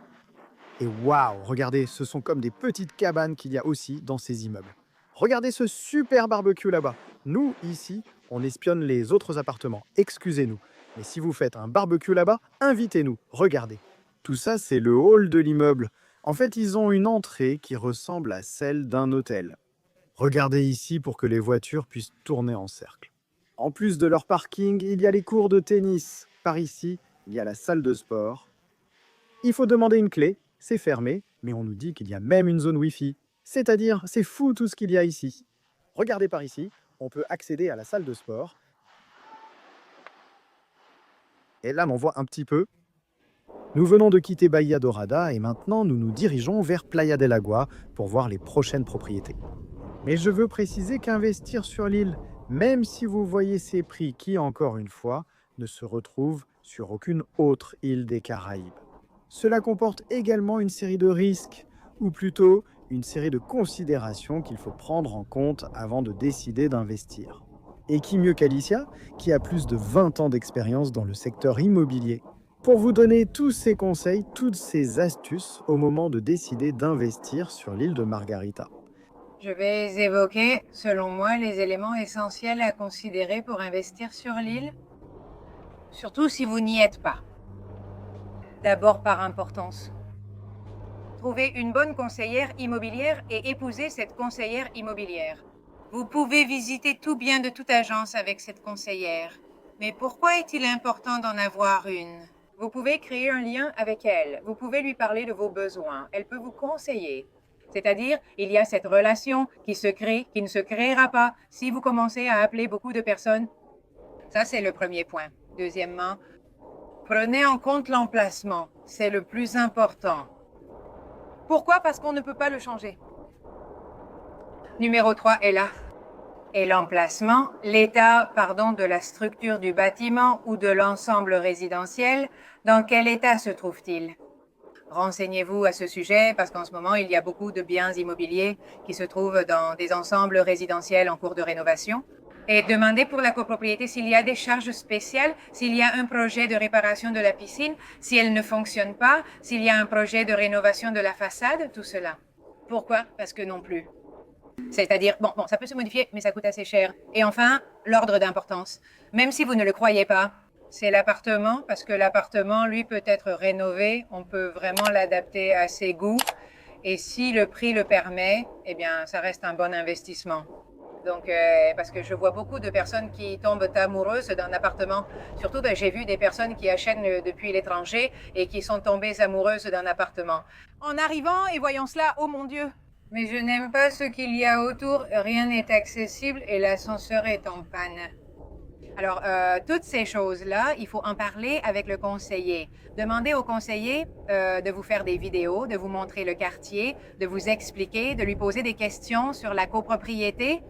[SPEAKER 2] Et waouh, regardez, ce sont comme des petites cabanes qu'il y a aussi dans ces immeubles. Regardez ce super barbecue là-bas. Nous, ici, on espionne les autres appartements. Excusez-nous. Mais si vous faites un barbecue là-bas, invitez-nous. Regardez. Tout ça, c'est le hall de l'immeuble. En fait, ils ont une entrée qui ressemble à celle d'un hôtel. Regardez ici pour que les voitures puissent tourner en cercle. En plus de leur parking, il y a les cours de tennis. Par ici, il y a la salle de sport. Il faut demander une clé, c'est fermé, mais on nous dit qu'il y a même une zone Wi-Fi. C'est-à-dire, c'est fou tout ce qu'il y a ici. Regardez par ici, on peut accéder à la salle de sport. Et là, on voit un petit peu. Nous venons de quitter Bahia Dorada et maintenant nous nous dirigeons vers Playa del Agua pour voir les prochaines propriétés. Mais je veux préciser qu'investir sur l'île, même si vous voyez ces prix qui, encore une fois, ne se retrouvent sur aucune autre île des Caraïbes. Cela comporte également une série de risques, ou plutôt une série de considérations qu'il faut prendre en compte avant de décider d'investir. Et qui mieux qu'Alicia, qui a plus de 20 ans d'expérience dans le secteur immobilier, pour vous donner tous ces conseils, toutes ces astuces au moment de décider d'investir sur l'île de Margarita.
[SPEAKER 5] Je vais évoquer, selon moi, les éléments essentiels à considérer pour investir sur l'île, surtout si vous n'y êtes pas. D'abord par importance. Trouvez une bonne conseillère immobilière et épousez cette conseillère immobilière. Vous pouvez visiter tout bien de toute agence avec cette conseillère. Mais pourquoi est-il important d'en avoir une? Vous pouvez créer un lien avec elle. Vous pouvez lui parler de vos besoins. Elle peut vous conseiller. C'est-à-dire, il y a cette relation qui se crée, qui ne se créera pas si vous commencez à appeler beaucoup de personnes. Ça, c'est le premier point. Deuxièmement, prenez en compte l'emplacement. C'est le plus important.
[SPEAKER 13] Pourquoi? Parce qu'on ne peut pas le changer.
[SPEAKER 5] Numéro 3 est là. Et l'emplacement, l'état, de la structure du bâtiment ou de l'ensemble résidentiel, dans quel état se trouve-t-il? Renseignez-vous à ce sujet parce qu'en ce moment, il y a beaucoup de biens immobiliers qui se trouvent dans des ensembles résidentiels en cours de rénovation. Et demandez pour la copropriété s'il y a des charges spéciales, s'il y a un projet de réparation de la piscine, si elle ne fonctionne pas, s'il y a un projet de rénovation de la façade, tout cela. Pourquoi? Parce que non plus. C'est-à-dire, bon, ça peut se modifier, mais ça coûte assez cher. Et enfin, l'ordre d'importance. Même si vous ne le croyez pas, c'est l'appartement, parce que l'appartement, lui, peut être rénové. On peut vraiment l'adapter à ses goûts. Et si le prix le permet, eh bien, ça reste un bon investissement. Donc, parce que je vois beaucoup de personnes qui tombent amoureuses d'un appartement. Surtout, j'ai vu des personnes qui achètent depuis l'étranger et qui sont tombées amoureuses d'un appartement.
[SPEAKER 13] En arrivant et voyant cela, oh mon Dieu!
[SPEAKER 5] Mais je n'aime pas ce qu'il y a autour. Rien n'est accessible et l'ascenseur est en panne. Alors, toutes ces choses-là, il faut en parler avec le conseiller. Demandez au conseiller de vous faire des vidéos, de vous montrer le quartier, de vous expliquer, de lui poser des questions sur la copropriété.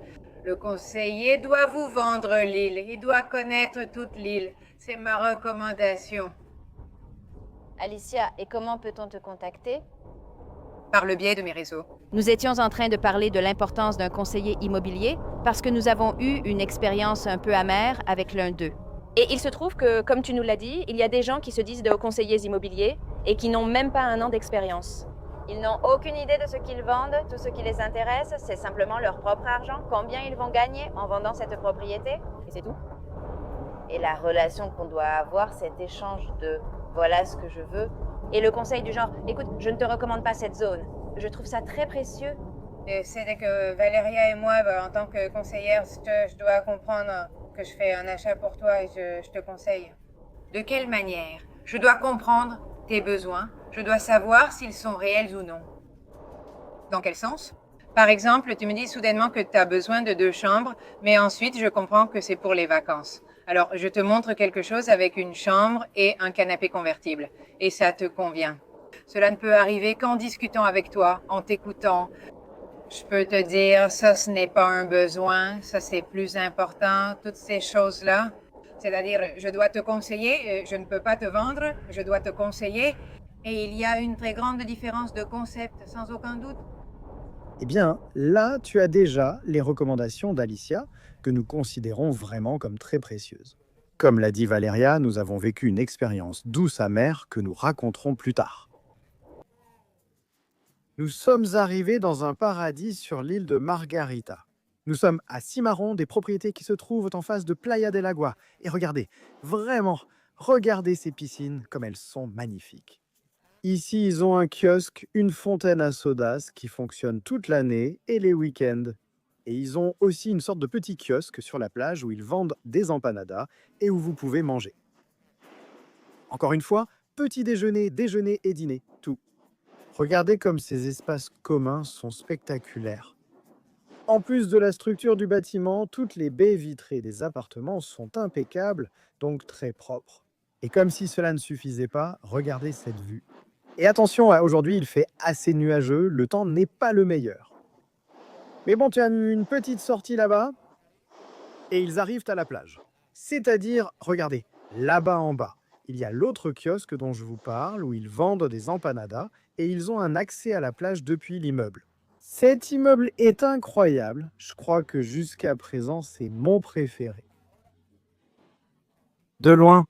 [SPEAKER 5] Le conseiller doit vous vendre l'île. Il doit connaître toute l'île. C'est ma recommandation.
[SPEAKER 1] Alicia, et comment peut-on te contacter?
[SPEAKER 5] Par le biais de mes réseaux.
[SPEAKER 4] Nous étions en train de parler de l'importance d'un conseiller immobilier parce que nous avons eu une expérience un peu amère avec l'un d'eux.
[SPEAKER 13] Et il se trouve que, comme tu nous l'as dit, il y a des gens qui se disent de conseillers immobiliers et qui n'ont même pas 1 an d'expérience.
[SPEAKER 1] Ils n'ont aucune idée de ce qu'ils vendent, tout ce qui les intéresse, c'est simplement leur propre argent, combien ils vont gagner en vendant cette propriété, et c'est tout. Et la relation qu'on doit avoir, cet échange de « voilà ce que je veux », et le conseil du genre « écoute, je ne te recommande pas cette zone ». Je trouve ça très précieux.
[SPEAKER 5] C'est que Valéria et moi, en tant que conseillère, je dois comprendre que je fais un achat pour toi et je te conseille. De quelle manière? Je dois comprendre tes besoins. Je dois savoir s'ils sont réels ou non. Dans quel sens? Par exemple, tu me dis soudainement que tu as besoin de 2 chambres, mais ensuite je comprends que c'est pour les vacances. Alors, je te montre quelque chose avec une chambre et un canapé convertible. Et ça te convient. Cela ne peut arriver qu'en discutant avec toi, en t'écoutant. Je peux te dire, ça, ce n'est pas un besoin, ça, c'est plus important, toutes ces choses-là. C'est-à-dire, je dois te conseiller, je ne peux pas te vendre, je dois te conseiller. Et il y a une très grande différence de concept, sans aucun doute.
[SPEAKER 2] Eh bien, là, tu as déjà les recommandations d'Alicia, que nous considérons vraiment comme très précieuses. Comme l'a dit Valéria, nous avons vécu une expérience douce amère que nous raconterons plus tard. Nous sommes arrivés dans un paradis sur l'île de Margarita. Nous sommes à Cimarron, des propriétés qui se trouvent en face de Playa del Agua. Et regardez, vraiment, regardez ces piscines comme elles sont magnifiques. Ici, ils ont un kiosque, une fontaine à sodas qui fonctionne toute l'année et les week-ends. Et ils ont aussi une sorte de petit kiosque sur la plage où ils vendent des empanadas et où vous pouvez manger. Encore une fois, petit déjeuner, déjeuner et dîner, tout. Regardez comme ces espaces communs sont spectaculaires. En plus de la structure du bâtiment, toutes les baies vitrées des appartements sont impeccables, donc très propres. Et comme si cela ne suffisait pas, regardez cette vue. Et attention, aujourd'hui il fait assez nuageux, le temps n'est pas le meilleur. Mais bon, tu as une petite sortie là-bas, et ils arrivent à la plage. C'est-à-dire, regardez, là-bas en bas, il y a l'autre kiosque dont je vous parle, où ils vendent des empanadas, et ils ont un accès à la plage depuis l'immeuble. Cet immeuble est incroyable, je crois que jusqu'à présent, c'est mon préféré. De loin,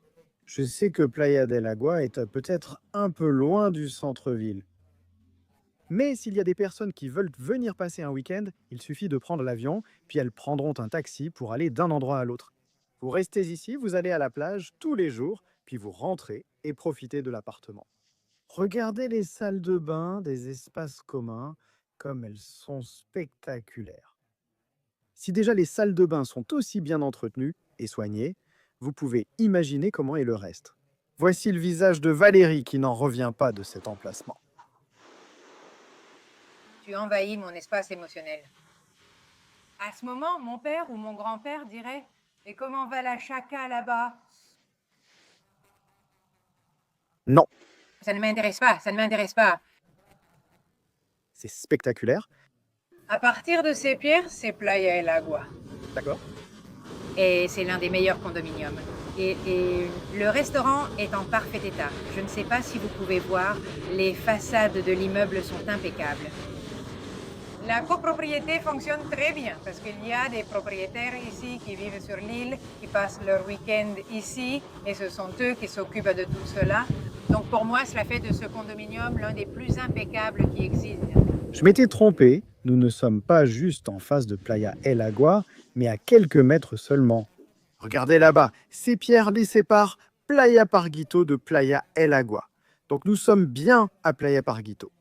[SPEAKER 2] je sais que Playa del Agua est peut-être un peu loin du centre-ville. Mais s'il y a des personnes qui veulent venir passer un week-end, il suffit de prendre l'avion, puis elles prendront un taxi pour aller d'un endroit à l'autre. Vous restez ici, vous allez à la plage tous les jours, puis vous rentrez et profitez de l'appartement. Regardez les salles de bain des espaces communs, comme elles sont spectaculaires. Si déjà les salles de bain sont aussi bien entretenues et soignées, vous pouvez imaginer comment est le reste. Voici le visage de Valérie qui n'en revient pas de cet emplacement.
[SPEAKER 5] Tu envahis mon espace émotionnel. À ce moment, mon père ou mon grand-père dirait « Et comment va la chaka là-bas »
[SPEAKER 2] Non.
[SPEAKER 5] Ça ne m'intéresse pas, ça ne m'intéresse pas.
[SPEAKER 2] C'est spectaculaire.
[SPEAKER 5] À partir de ces pierres, c'est Playa del Agua.
[SPEAKER 2] D'accord.
[SPEAKER 5] Et c'est l'un des meilleurs condominiums. Et le restaurant est en parfait état. Je ne sais pas si vous pouvez voir, les façades de l'immeuble sont impeccables. La copropriété fonctionne très bien parce qu'il y a des propriétaires ici qui vivent sur l'île, qui passent leur week-end ici et ce sont eux qui s'occupent de tout cela. Donc pour moi, cela fait de ce condominium l'un des plus impeccables qui existent.
[SPEAKER 2] Je m'étais trompé, nous ne sommes pas juste en face de Playa del Agua, mais à quelques mètres seulement. Regardez là-bas, ces pierres les séparent Playa Parguito de Playa del Agua. Donc nous sommes bien à Playa Parguito.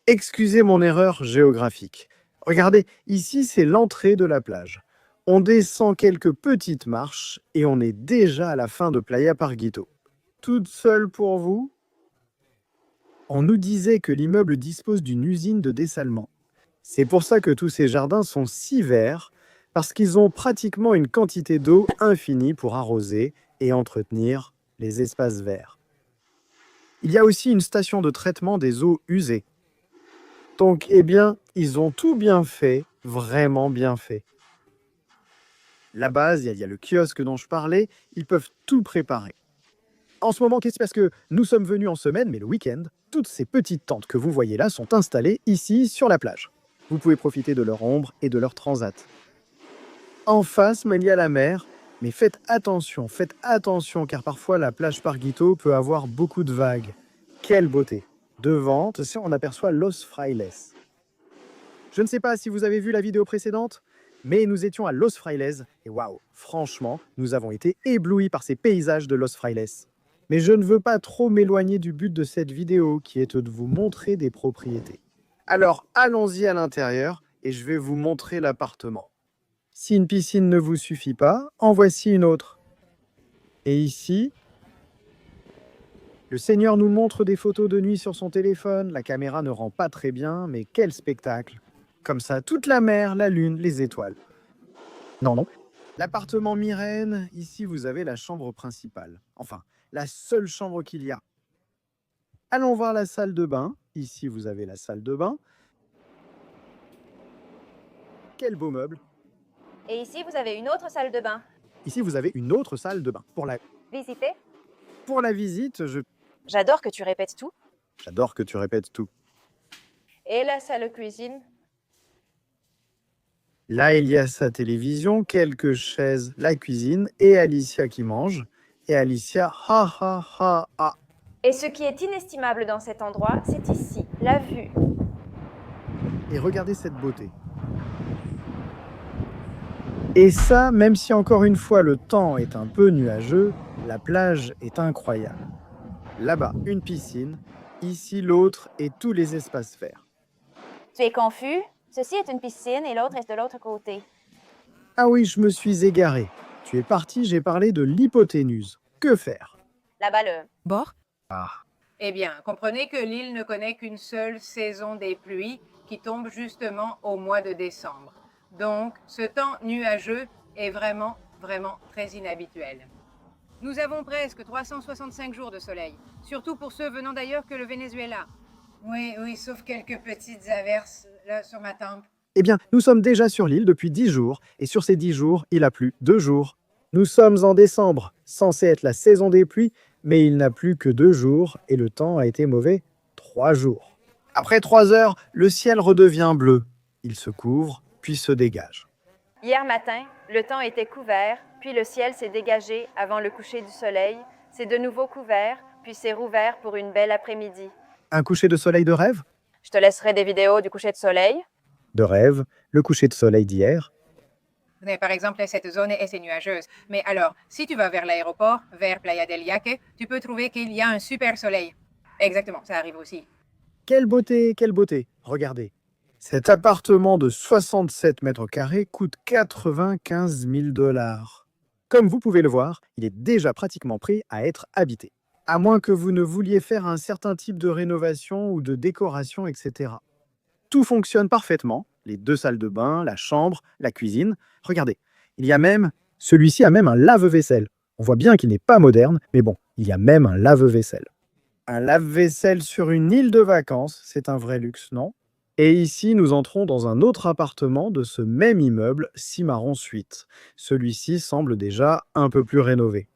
[SPEAKER 2] Excusez mon erreur géographique. Regardez, ici c'est l'entrée de la plage. On descend quelques petites marches et on est déjà à la fin de Playa Parguito. Toute seule pour vous? On nous disait que l'immeuble dispose d'une usine de dessalement. C'est pour ça que tous ces jardins sont si verts, parce qu'ils ont pratiquement une quantité d'eau infinie pour arroser et entretenir les espaces verts. Il y a aussi une station de traitement des eaux usées. Donc, eh bien, ils ont tout bien fait, vraiment bien fait. Là-bas, il y a le kiosque dont je parlais, ils peuvent tout préparer. En ce moment, qu'est-ce parce que nous sommes venus en semaine, mais le week-end, toutes ces petites tentes que vous voyez là sont installées ici sur la plage. Vous pouvez profiter de leur ombre et de leur transat. En face, il y a la mer, mais faites attention, car parfois la plage Parguito peut avoir beaucoup de vagues. Quelle beauté! Devant, on aperçoit Los Frailes. Je ne sais pas si vous avez vu la vidéo précédente, mais nous étions à Los Frailes, et waouh, franchement, nous avons été éblouis par ces paysages de Los Frailes. Mais je ne veux pas trop m'éloigner du but de cette vidéo, qui est de vous montrer des propriétés. Alors, allons-y à l'intérieur, et je vais vous montrer l'appartement. Si une piscine ne vous suffit pas, en voici une autre. Et ici, le Seigneur nous montre des photos de nuit sur son téléphone. La caméra ne rend pas très bien, mais quel spectacle! Comme ça, toute la mer, la lune, les étoiles. Non. L'appartement Myrène, ici vous avez la chambre principale. Enfin, la seule chambre qu'il y a. Allons voir la salle de bain. Ici vous avez la salle de bain. Quel beau meuble!
[SPEAKER 1] Et ici, vous avez une autre salle de bain.
[SPEAKER 2] Ici vous avez une autre salle de bain. Pour la visite,
[SPEAKER 1] J'adore que tu répètes tout.
[SPEAKER 2] J'adore que tu répètes tout.
[SPEAKER 1] Et la salle cuisine.
[SPEAKER 2] Là, il y a sa télévision, quelques chaises, la cuisine et Alicia qui mange. Et Alicia, ha ha ha ha.
[SPEAKER 1] Et ce qui est inestimable dans cet endroit, c'est ici, la vue.
[SPEAKER 2] Et regardez cette beauté. Et ça, même si encore une fois le temps est un peu nuageux, la plage est incroyable. Là-bas, une piscine, ici l'autre et tous les espaces verts.
[SPEAKER 1] Tu es confus? Ceci est une piscine et l'autre est de l'autre côté.
[SPEAKER 2] Ah oui, je me suis égaré. Tu es parti, j'ai parlé de l'hypoténuse. Que faire?
[SPEAKER 1] Là-bas, le
[SPEAKER 10] bord.
[SPEAKER 5] Eh bien, comprenez que l'île ne connaît qu'une seule saison des pluies qui tombe justement au mois de décembre. Donc, ce temps nuageux est vraiment très inhabituel. Nous avons presque 365 jours de soleil, surtout pour ceux venant d'ailleurs que le Venezuela. Oui, sauf quelques petites averses là sur ma tempe.
[SPEAKER 2] Eh bien, nous sommes déjà sur l'île depuis 10 jours, et sur ces 10 jours, il a plu 2 jours. Nous sommes en décembre, censé être la saison des pluies, mais il n'a plu que 2 jours, et le temps a été mauvais 3 jours. Après 3 heures, le ciel redevient bleu. Il se couvre, puis se dégage.
[SPEAKER 1] Hier matin, le temps était couvert, puis le ciel s'est dégagé avant le coucher du soleil. C'est de nouveau couvert, puis c'est rouvert pour une belle après-midi.
[SPEAKER 2] Un coucher de soleil de rêve?
[SPEAKER 1] Je te laisserai des vidéos du coucher de soleil.
[SPEAKER 2] De rêve, le coucher de soleil d'hier.
[SPEAKER 5] Mais par exemple, cette zone est assez nuageuse. Mais alors, si tu vas vers l'aéroport, vers Playa del Yaque, tu peux trouver qu'il y a un super soleil. Exactement, ça arrive aussi.
[SPEAKER 2] Quelle beauté, quelle beauté! Regardez. Cet appartement de 67 mètres carrés coûte 95 000 $. Comme vous pouvez le voir, il est déjà pratiquement prêt à être habité. À moins que vous ne vouliez faire un certain type de rénovation ou de décoration, etc. Tout fonctionne parfaitement, les 2 salles de bain, la chambre, la cuisine. Regardez, celui-ci a même un lave-vaisselle. On voit bien qu'il n'est pas moderne, mais bon, il y a même un lave-vaisselle. Un lave-vaisselle sur une île de vacances, c'est un vrai luxe, non? Et ici, nous entrons dans un autre appartement de ce même immeuble, Cimarron Suite. Celui-ci semble déjà un peu plus rénové.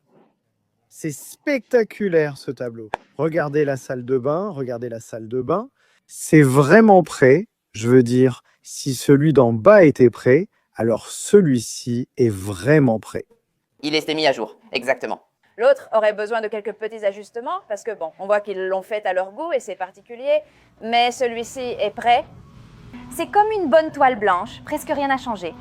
[SPEAKER 2] C'est spectaculaire ce tableau. Regardez la salle de bain, regardez la salle de bain. C'est vraiment prêt. Je veux dire, si celui d'en bas était prêt, alors celui-ci est vraiment prêt.
[SPEAKER 3] Il est mis à jour, exactement.
[SPEAKER 1] L'autre aurait besoin de quelques petits ajustements, parce que bon, on voit qu'ils l'ont fait à leur goût et c'est particulier, mais celui-ci est prêt.
[SPEAKER 10] C'est comme une bonne toile blanche, presque rien n'a changé.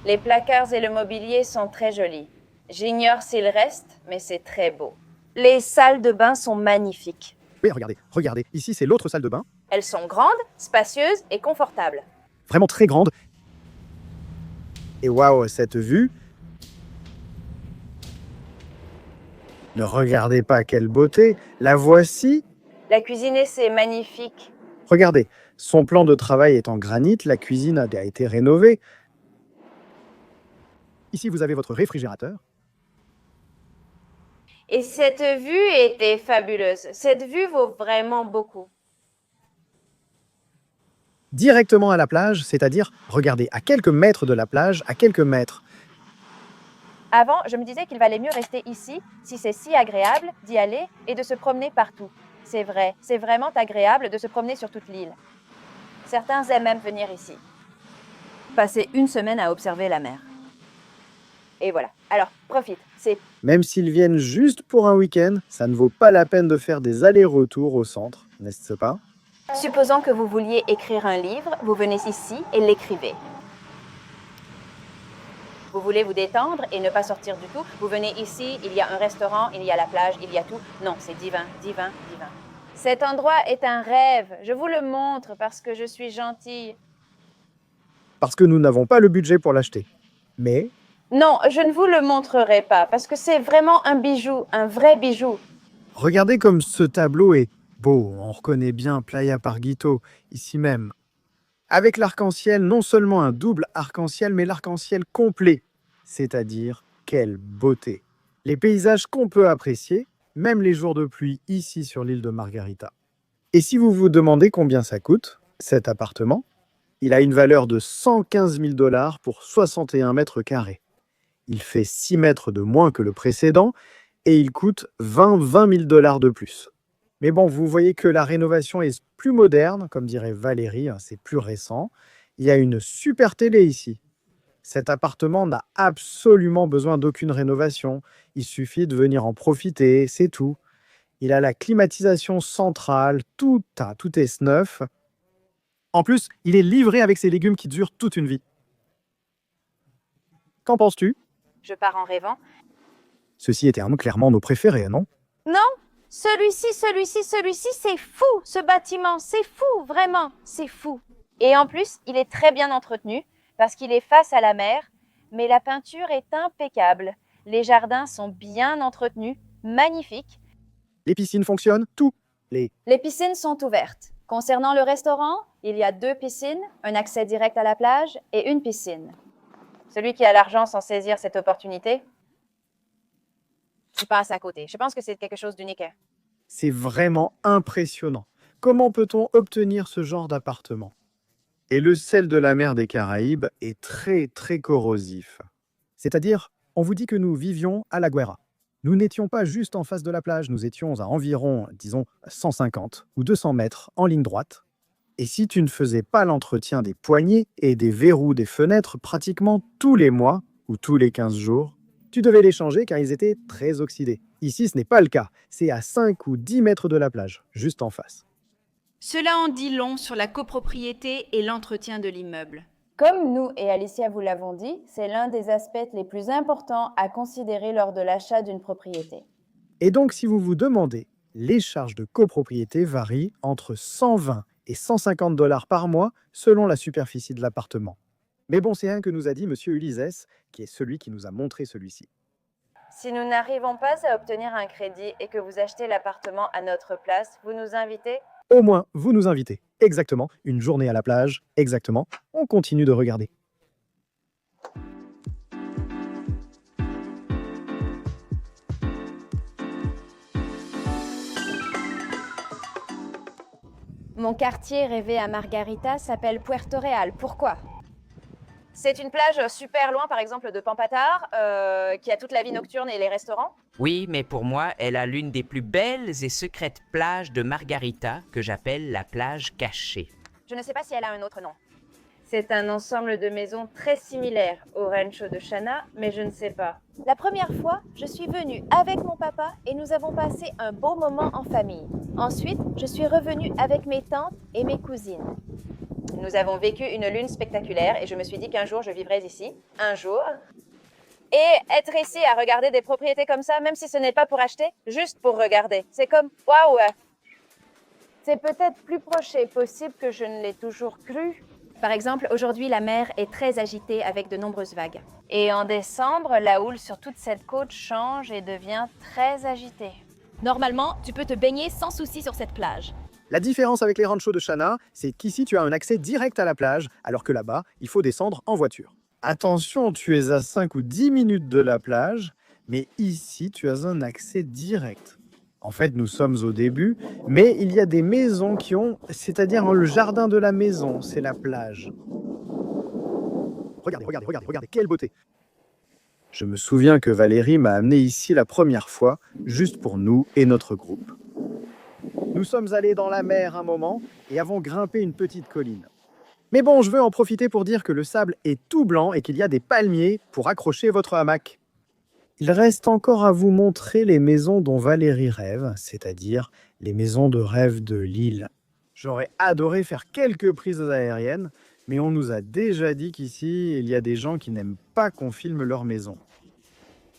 [SPEAKER 1] Les placards et le mobilier sont très jolis. J'ignore s'il reste, mais c'est très beau. Les salles de bain sont magnifiques.
[SPEAKER 2] Oui, regardez, ici c'est l'autre salle de bain.
[SPEAKER 1] Elles sont grandes, spacieuses et confortables.
[SPEAKER 2] Vraiment très grande. Et waouh, cette vue. Ne regardez pas quelle beauté, la voici.
[SPEAKER 1] La cuisine, c'est magnifique.
[SPEAKER 2] Regardez, son plan de travail est en granit, la cuisine a été rénovée. Ici, vous avez votre réfrigérateur.
[SPEAKER 1] Et cette vue était fabuleuse. Cette vue vaut vraiment beaucoup.
[SPEAKER 2] Directement à la plage, c'est-à-dire, regardez, à quelques mètres de la plage, à quelques mètres.
[SPEAKER 1] Avant, je me disais qu'il valait mieux rester ici, si c'est si agréable d'y aller et de se promener partout. C'est vrai, c'est vraiment agréable de se promener sur toute l'île. Certains aiment même venir ici.
[SPEAKER 4] Passer une semaine à observer la mer.
[SPEAKER 1] Et voilà. Alors, profite. C'est
[SPEAKER 2] Même s'ils viennent juste pour un week-end, ça ne vaut pas la peine de faire des allers-retours au centre, n'est-ce pas?
[SPEAKER 1] Supposons que vous vouliez écrire un livre, vous venez ici et l'écrivez. Vous voulez vous détendre et ne pas sortir du tout, vous venez ici, il y a un restaurant, il y a la plage, il y a tout. Non, c'est divin, divin, divin. Cet endroit est un rêve. Je vous le montre parce que je suis gentille.
[SPEAKER 2] Parce que nous n'avons pas le budget pour l'acheter. Mais
[SPEAKER 1] Non, je ne vous le montrerai pas parce que c'est vraiment un bijou, un vrai bijou.
[SPEAKER 2] regardez comme ce tableau est beau. On reconnaît bien Playa Parguito, ici même. Avec l'arc-en-ciel, non seulement un double arc-en-ciel, mais l'arc-en-ciel complet. C'est-à-dire, quelle beauté. Les paysages qu'on peut apprécier, même les jours de pluie ici sur l'île de Margarita. Et si vous vous demandez combien ça coûte, cet appartement, il a une valeur de 115 000 $ pour 61 mètres carrés. Il fait 6 mètres de moins que le précédent et il coûte 20 000 $ de plus. Mais bon, vous voyez que la rénovation est plus moderne, comme dirait Valérie, c'est plus récent. Il y a une super télé ici. Cet appartement n'a absolument besoin d'aucune rénovation. Il suffit de venir en profiter, c'est tout. Il a la climatisation centrale, tout est neuf. En plus, il est livré avec ses légumes qui durent toute une vie. Qu'en penses-tu?
[SPEAKER 1] Je pars en rêvant.
[SPEAKER 2] Ceux-ci étaient clairement nos préférés, non?
[SPEAKER 1] Non, celui-ci, c'est fou, ce bâtiment, c'est fou, vraiment, c'est fou. Et en plus, il est très bien entretenu parce qu'il est face à la mer, mais la peinture est impeccable. Les jardins sont bien entretenus, magnifiques.
[SPEAKER 2] Les piscines fonctionnent, tout.
[SPEAKER 1] Les piscines sont ouvertes. Concernant le restaurant, il y a 2 piscines, un accès direct à la plage et une piscine. Celui qui a l'argent sans saisir cette opportunité, il passe à côté. Je pense que c'est quelque chose d'unique.
[SPEAKER 2] C'est vraiment impressionnant. Comment peut-on obtenir ce genre d'appartement? Et le sel de la mer des Caraïbes est très corrosif. C'est-à-dire, on vous dit que nous vivions à La Guaira. Nous n'étions pas juste en face de la plage, nous étions à environ, disons, 150 ou 200 mètres en ligne droite. Et si tu ne faisais pas l'entretien des poignées et des verrous des fenêtres pratiquement tous les mois ou tous les 15 jours, tu devais les changer car ils étaient très oxydés. Ici, ce n'est pas le cas. C'est à 5 ou 10 mètres de la plage, juste en face.
[SPEAKER 4] Cela en dit long sur la copropriété et l'entretien de l'immeuble.
[SPEAKER 1] Comme nous et Alicia vous l'avons dit, c'est l'un des aspects les plus importants à considérer lors de l'achat d'une propriété.
[SPEAKER 2] Et donc, si vous vous demandez, les charges de copropriété varient entre 120 et 150 $ par mois selon la superficie de l'appartement. Mais bon, c'est un que nous a dit M. Ulysse, qui est celui qui nous a montré celui-ci.
[SPEAKER 1] Si nous n'arrivons pas à obtenir un crédit et que vous achetez l'appartement à notre place, vous nous invitez?
[SPEAKER 2] Au moins, vous nous invitez. Exactement. Une journée à la plage. Exactement. On continue de regarder.
[SPEAKER 10] Mon quartier rêvé à Margarita s'appelle Puerto Real. Pourquoi?
[SPEAKER 1] C'est une plage super loin, par exemple, de Pampatar, qui a toute la vie nocturne et les restaurants.
[SPEAKER 14] Oui, mais pour moi, elle a l'une des plus belles et secrètes plages de Margarita, que j'appelle la plage cachée.
[SPEAKER 1] Je ne sais pas si elle a un autre nom. C'est un ensemble de maisons très similaires au rancho de Shana, mais je ne sais pas.
[SPEAKER 10] La première fois, je suis venue avec mon papa et nous avons passé un beau moment en famille. Ensuite, je suis revenue avec mes tantes et mes cousines.
[SPEAKER 1] Nous avons vécu une lune spectaculaire et je me suis dit qu'un jour je vivrais ici. Un jour. Et être ici à regarder des propriétés comme ça, même si ce n'est pas pour acheter, juste pour regarder. C'est comme, waouh! C'est peut-être plus proche et possible que je ne l'ai toujours cru.
[SPEAKER 10] Par exemple, aujourd'hui, la mer est très agitée avec de nombreuses vagues.
[SPEAKER 1] Et en décembre, la houle sur toute cette côte change et devient très agitée.
[SPEAKER 10] Normalement, tu peux te baigner sans souci sur cette plage.
[SPEAKER 2] La différence avec les ranchos de Shana, c'est qu'ici tu as un accès direct à la plage, alors que là-bas, il faut descendre en voiture. Attention, tu es à 5 ou 10 minutes de la plage, mais ici, tu as un accès direct. En fait, nous sommes au début, mais il y a des maisons qui ont, c'est-à-dire le jardin de la maison, c'est la plage. Regardez, quelle beauté! Je me souviens que Valérie m'a amené ici la première fois, juste pour nous et notre groupe. Nous sommes allés dans la mer un moment et avons grimpé une petite colline. Mais bon, je veux en profiter pour dire que le sable est tout blanc et qu'il y a des palmiers pour accrocher votre hamac. Il reste encore à vous montrer les maisons dont Valérie rêve, c'est-à-dire les maisons de rêve de l'île. J'aurais adoré faire quelques prises aériennes, mais on nous a déjà dit qu'ici, il y a des gens qui n'aiment pas qu'on filme leur maison.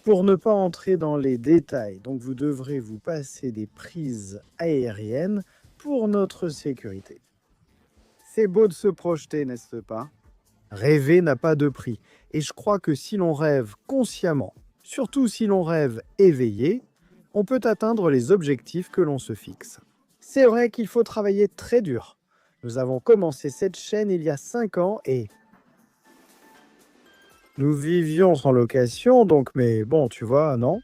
[SPEAKER 2] Pour ne pas entrer dans les détails, donc vous devrez vous passer des prises aériennes pour notre sécurité. C'est beau de se projeter, n'est-ce pas? Rêver n'a pas de prix, et je crois que si l'on rêve consciemment, surtout si l'on rêve éveillé, on peut atteindre les objectifs que l'on se fixe. C'est vrai qu'il faut travailler très dur. Nous avons commencé cette chaîne il y a 5 ans et nous vivions en location, donc mais bon, tu vois, non?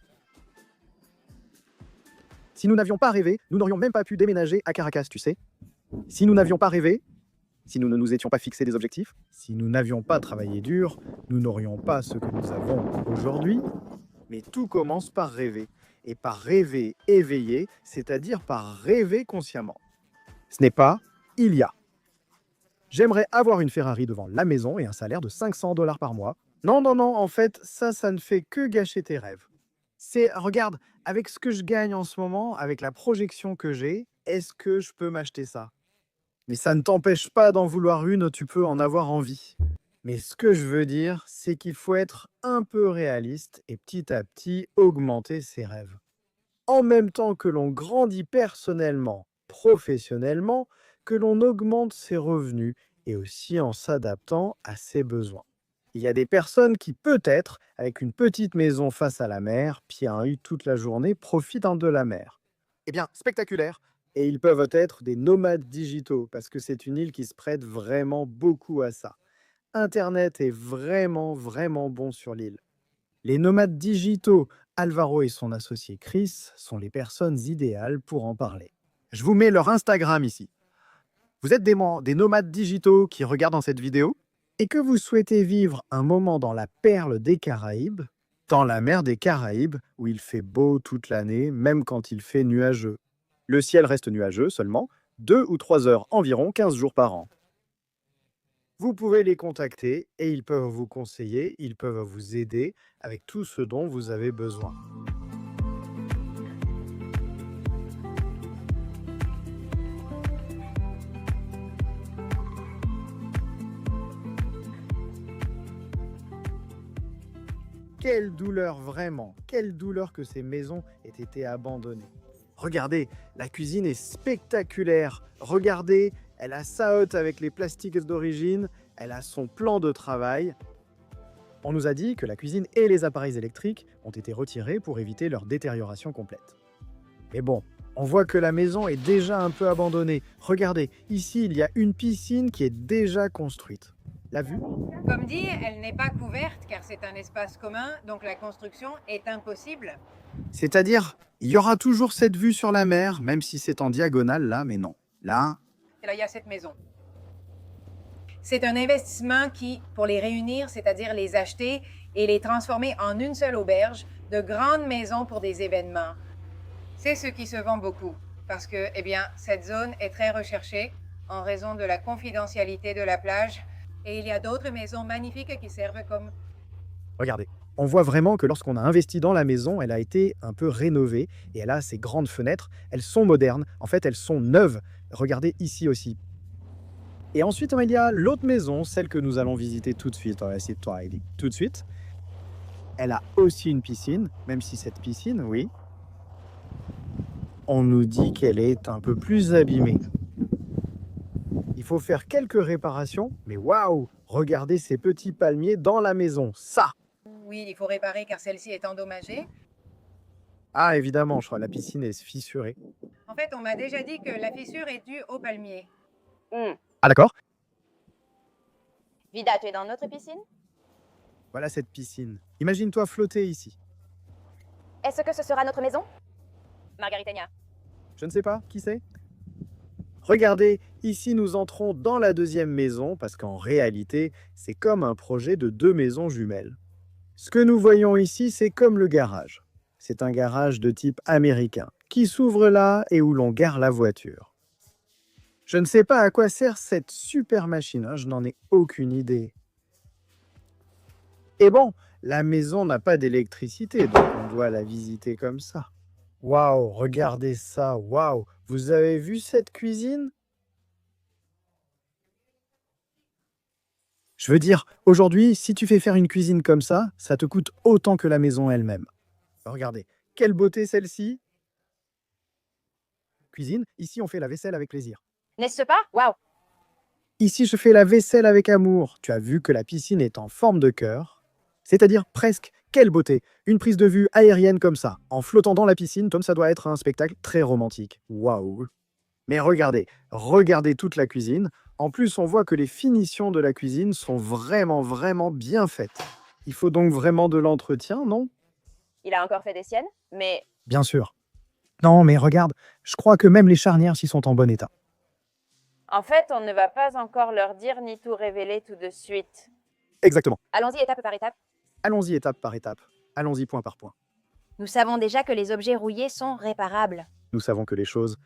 [SPEAKER 2] Si nous n'avions pas rêvé, nous n'aurions même pas pu déménager à Caracas, tu sais. Si nous n'avions pas rêvé, si nous ne nous étions pas fixés des objectifs, si nous n'avions pas travaillé dur, nous n'aurions pas ce que nous avons aujourd'hui. Mais tout commence par rêver. Et par rêver éveillé, c'est-à-dire par rêver consciemment. Ce n'est pas « il y a ». J'aimerais avoir une Ferrari devant la maison et un salaire de 500 $ par mois. Non, en fait, ça ne fait que gâcher tes rêves. Regarde, avec ce que je gagne en ce moment, avec la projection que j'ai, est-ce que je peux m'acheter ça? Mais ça ne t'empêche pas d'en vouloir une, tu peux en avoir envie. Mais ce que je veux dire, c'est qu'il faut être un peu réaliste et petit à petit augmenter ses rêves. En même temps que l'on grandit personnellement, professionnellement, que l'on augmente ses revenus et aussi en s'adaptant à ses besoins. Il y a des personnes qui, peut-être, avec une petite maison face à la mer, pied à un œil toute la journée, profitent de la mer. Eh bien, spectaculaire! Et ils peuvent être des nomades digitaux, parce que c'est une île qui se prête vraiment beaucoup à ça. Internet est vraiment bon sur l'île. Les nomades digitaux, Alvaro et son associé Chris, sont les personnes idéales pour en parler. Je vous mets leur Instagram ici. Vous êtes des nomades digitaux qui regardent dans cette vidéo et que vous souhaitez vivre un moment dans la perle des Caraïbes, dans la mer des Caraïbes, où il fait beau toute l'année, même quand il fait nuageux. Le ciel reste nuageux seulement, 2 ou 3 heures environ, 15 jours par an. Vous pouvez les contacter et ils peuvent vous conseiller, ils peuvent vous aider avec tout ce dont vous avez besoin. Quelle douleur vraiment, quelle douleur que ces maisons aient été abandonnées. Regardez, la cuisine est spectaculaire. Regardez, elle a sa hotte avec les plastiques d'origine, elle a son plan de travail. On nous a dit que la cuisine et les appareils électriques ont été retirés pour éviter leur détérioration complète. Mais bon, on voit que la maison est déjà un peu abandonnée. Regardez, ici, il y a une piscine qui est déjà construite. La vue?
[SPEAKER 5] Comme dit, elle n'est pas couverte car c'est un espace commun, donc la construction est impossible.
[SPEAKER 2] C'est-à-dire, il y aura toujours cette vue sur la mer, même si c'est en diagonale là, mais non. Là...
[SPEAKER 5] Et là, il y a cette maison. C'est un investissement qui, pour les réunir, c'est-à-dire les acheter et les transformer en une seule auberge, de grandes maisons pour des événements. C'est ce qui se vend beaucoup, parce que, eh bien, cette zone est très recherchée en raison de la confidentialité de la plage, et il y a d'autres maisons magnifiques qui servent comme...
[SPEAKER 2] Regardez, on voit vraiment que lorsqu'on a investi dans la maison, elle a été un peu rénovée, et elle a ses grandes fenêtres, elles sont modernes, en fait elles sont neuves. Regardez ici aussi. Et ensuite, il y a l'autre maison, celle que nous allons visiter tout de suite. On va essayer de toi, Heidi. Tout de suite. Elle a aussi une piscine, même si cette piscine, oui, on nous dit qu'elle est un peu plus abîmée. Il faut faire quelques réparations, mais waouh! Regardez ces petits palmiers dans la maison, ça!
[SPEAKER 5] Oui, il faut réparer car celle-ci est endommagée.
[SPEAKER 2] Ah, évidemment, je crois, la piscine est fissurée.
[SPEAKER 5] En fait, on m'a déjà dit que la fissure est due au palmier.
[SPEAKER 2] Ah, d'accord.
[SPEAKER 1] Vida, tu es dans notre piscine?
[SPEAKER 2] Voilà cette piscine. Imagine-toi flotter ici.
[SPEAKER 13] Est-ce que ce sera notre maison? Margaritania.
[SPEAKER 2] Je ne sais pas, qui c'est? Regardez, ici nous entrons dans la deuxième maison parce qu'en réalité, c'est comme un projet de 2 maisons jumelles. Ce que nous voyons ici, c'est comme le garage. C'est un garage de type américain qui s'ouvre là et où l'on gare la voiture. Je ne sais pas à quoi sert cette super machine, hein, je n'en ai aucune idée. Et bon, la maison n'a pas d'électricité, donc on doit la visiter comme ça. Waouh, regardez ça, waouh! Vous avez vu cette cuisine? Je veux dire, aujourd'hui, si tu fais faire une cuisine comme ça te coûte autant que la maison elle-même. Regardez, quelle beauté celle-ci! Cuisine, ici on fait la vaisselle avec plaisir.
[SPEAKER 13] N'est-ce pas? Waouh!
[SPEAKER 2] Ici je fais la vaisselle avec amour. Tu as vu que la piscine est en forme de cœur? C'est-à-dire presque, quelle beauté! Une prise de vue aérienne comme ça, en flottant dans la piscine, comme ça doit être un spectacle très romantique. Waouh! Mais regardez, regardez toute la cuisine. En plus, on voit que les finitions de la cuisine sont vraiment bien faites. Il faut donc vraiment de l'entretien, non?
[SPEAKER 13] Il a encore fait des siennes, mais
[SPEAKER 2] Bien sûr. Non, mais regarde, je crois que même les charnières s'y sont en bon état.
[SPEAKER 1] En fait, on ne va pas encore leur dire ni tout révéler tout de suite.
[SPEAKER 2] Exactement.
[SPEAKER 13] allons-y étape par étape.
[SPEAKER 2] Allons-y étape par étape. Allons-y point par point.
[SPEAKER 4] Nous savons déjà que les objets rouillés sont réparables.
[SPEAKER 2] Nous savons que les choses...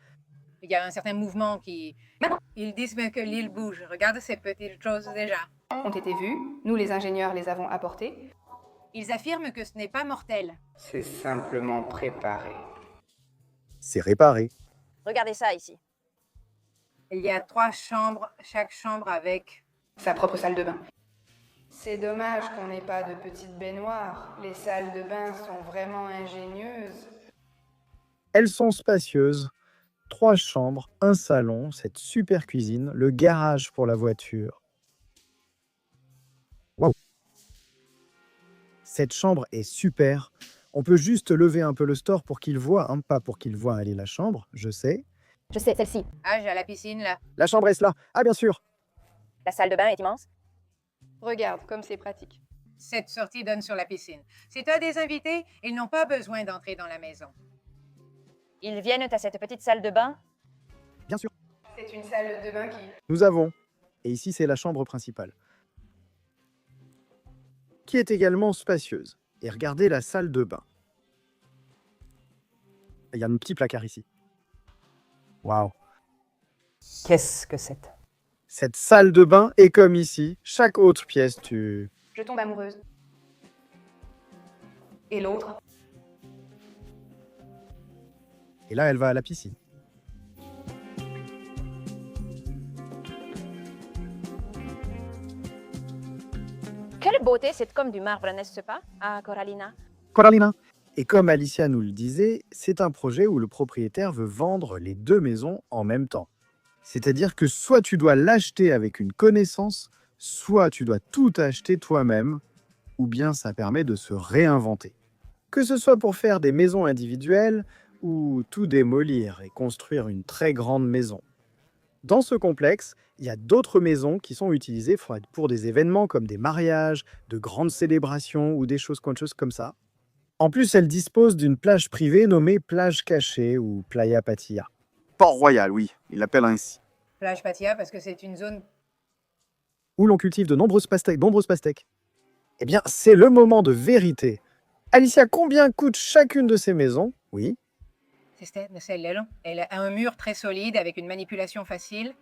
[SPEAKER 5] Il y a un certain mouvement qui... Ils disent même que l'île bouge. Regarde ces petites choses déjà.
[SPEAKER 15] Ont été vues, nous les ingénieurs les avons apportées.
[SPEAKER 5] Ils affirment que ce n'est pas mortel.
[SPEAKER 12] C'est simplement préparé.
[SPEAKER 2] C'est réparé.
[SPEAKER 13] Regardez ça ici.
[SPEAKER 5] Il y a 3 chambres, chaque chambre avec...
[SPEAKER 15] Sa propre salle de bain. C'est dommage qu'on n'ait pas de petites baignoires. Les salles de bain sont vraiment ingénieuses.
[SPEAKER 2] Elles sont spacieuses. 3 chambres, un salon, cette super cuisine, le garage pour la voiture. Waouh! Cette chambre est super. On peut juste lever un peu le store pour qu'il voit, hein, pas pour qu'il voit aller la chambre, je sais.
[SPEAKER 13] Je sais, celle-ci.
[SPEAKER 5] Ah, j'ai la piscine là.
[SPEAKER 2] La chambre est là. Ah, bien sûr.
[SPEAKER 13] La salle de bain est immense.
[SPEAKER 15] Regarde comme c'est pratique.
[SPEAKER 5] Cette sortie donne sur la piscine. Si tu as des invités, ils n'ont pas besoin d'entrer dans la maison.
[SPEAKER 1] Ils viennent à cette petite salle de bain?
[SPEAKER 2] Bien sûr.
[SPEAKER 15] C'est une salle de bain qui...
[SPEAKER 2] Nous avons, et ici c'est la chambre principale, qui est également spacieuse. Et regardez la salle de bain. Il y a un petit placard ici. Waouh!
[SPEAKER 8] Qu'est-ce que c'est?
[SPEAKER 2] Cette salle de bain est comme ici. Chaque autre pièce,
[SPEAKER 15] Je tombe amoureuse. Et l'autre?
[SPEAKER 2] Et là, elle va à la piscine.
[SPEAKER 13] Quelle beauté, c'est comme du marbre, n'est-ce pas? Ah, Corallina.
[SPEAKER 2] Corallina. Et comme Alicia nous le disait, c'est un projet où le propriétaire veut vendre les 2 maisons en même temps. C'est-à-dire que soit tu dois l'acheter avec une connaissance, soit tu dois tout acheter toi-même, ou bien ça permet de se réinventer. Que ce soit pour faire des maisons individuelles, ou tout démolir et construire une très grande maison. Dans ce complexe, il y a d'autres maisons qui sont utilisées pour des événements comme des mariages, de grandes célébrations ou des choses comme ça. En plus, elle dispose d'une plage privée nommée plage cachée ou Playa Patilla. Port-Royal, oui, il l'appelle ainsi.
[SPEAKER 5] Plage Patia parce que c'est une zone...
[SPEAKER 2] Où l'on cultive de nombreuses pastèques. Eh bien, c'est le moment de vérité. Alicia, combien coûte chacune de ces maisons? Oui.
[SPEAKER 5] Elle a un mur très solide avec une manipulation facile.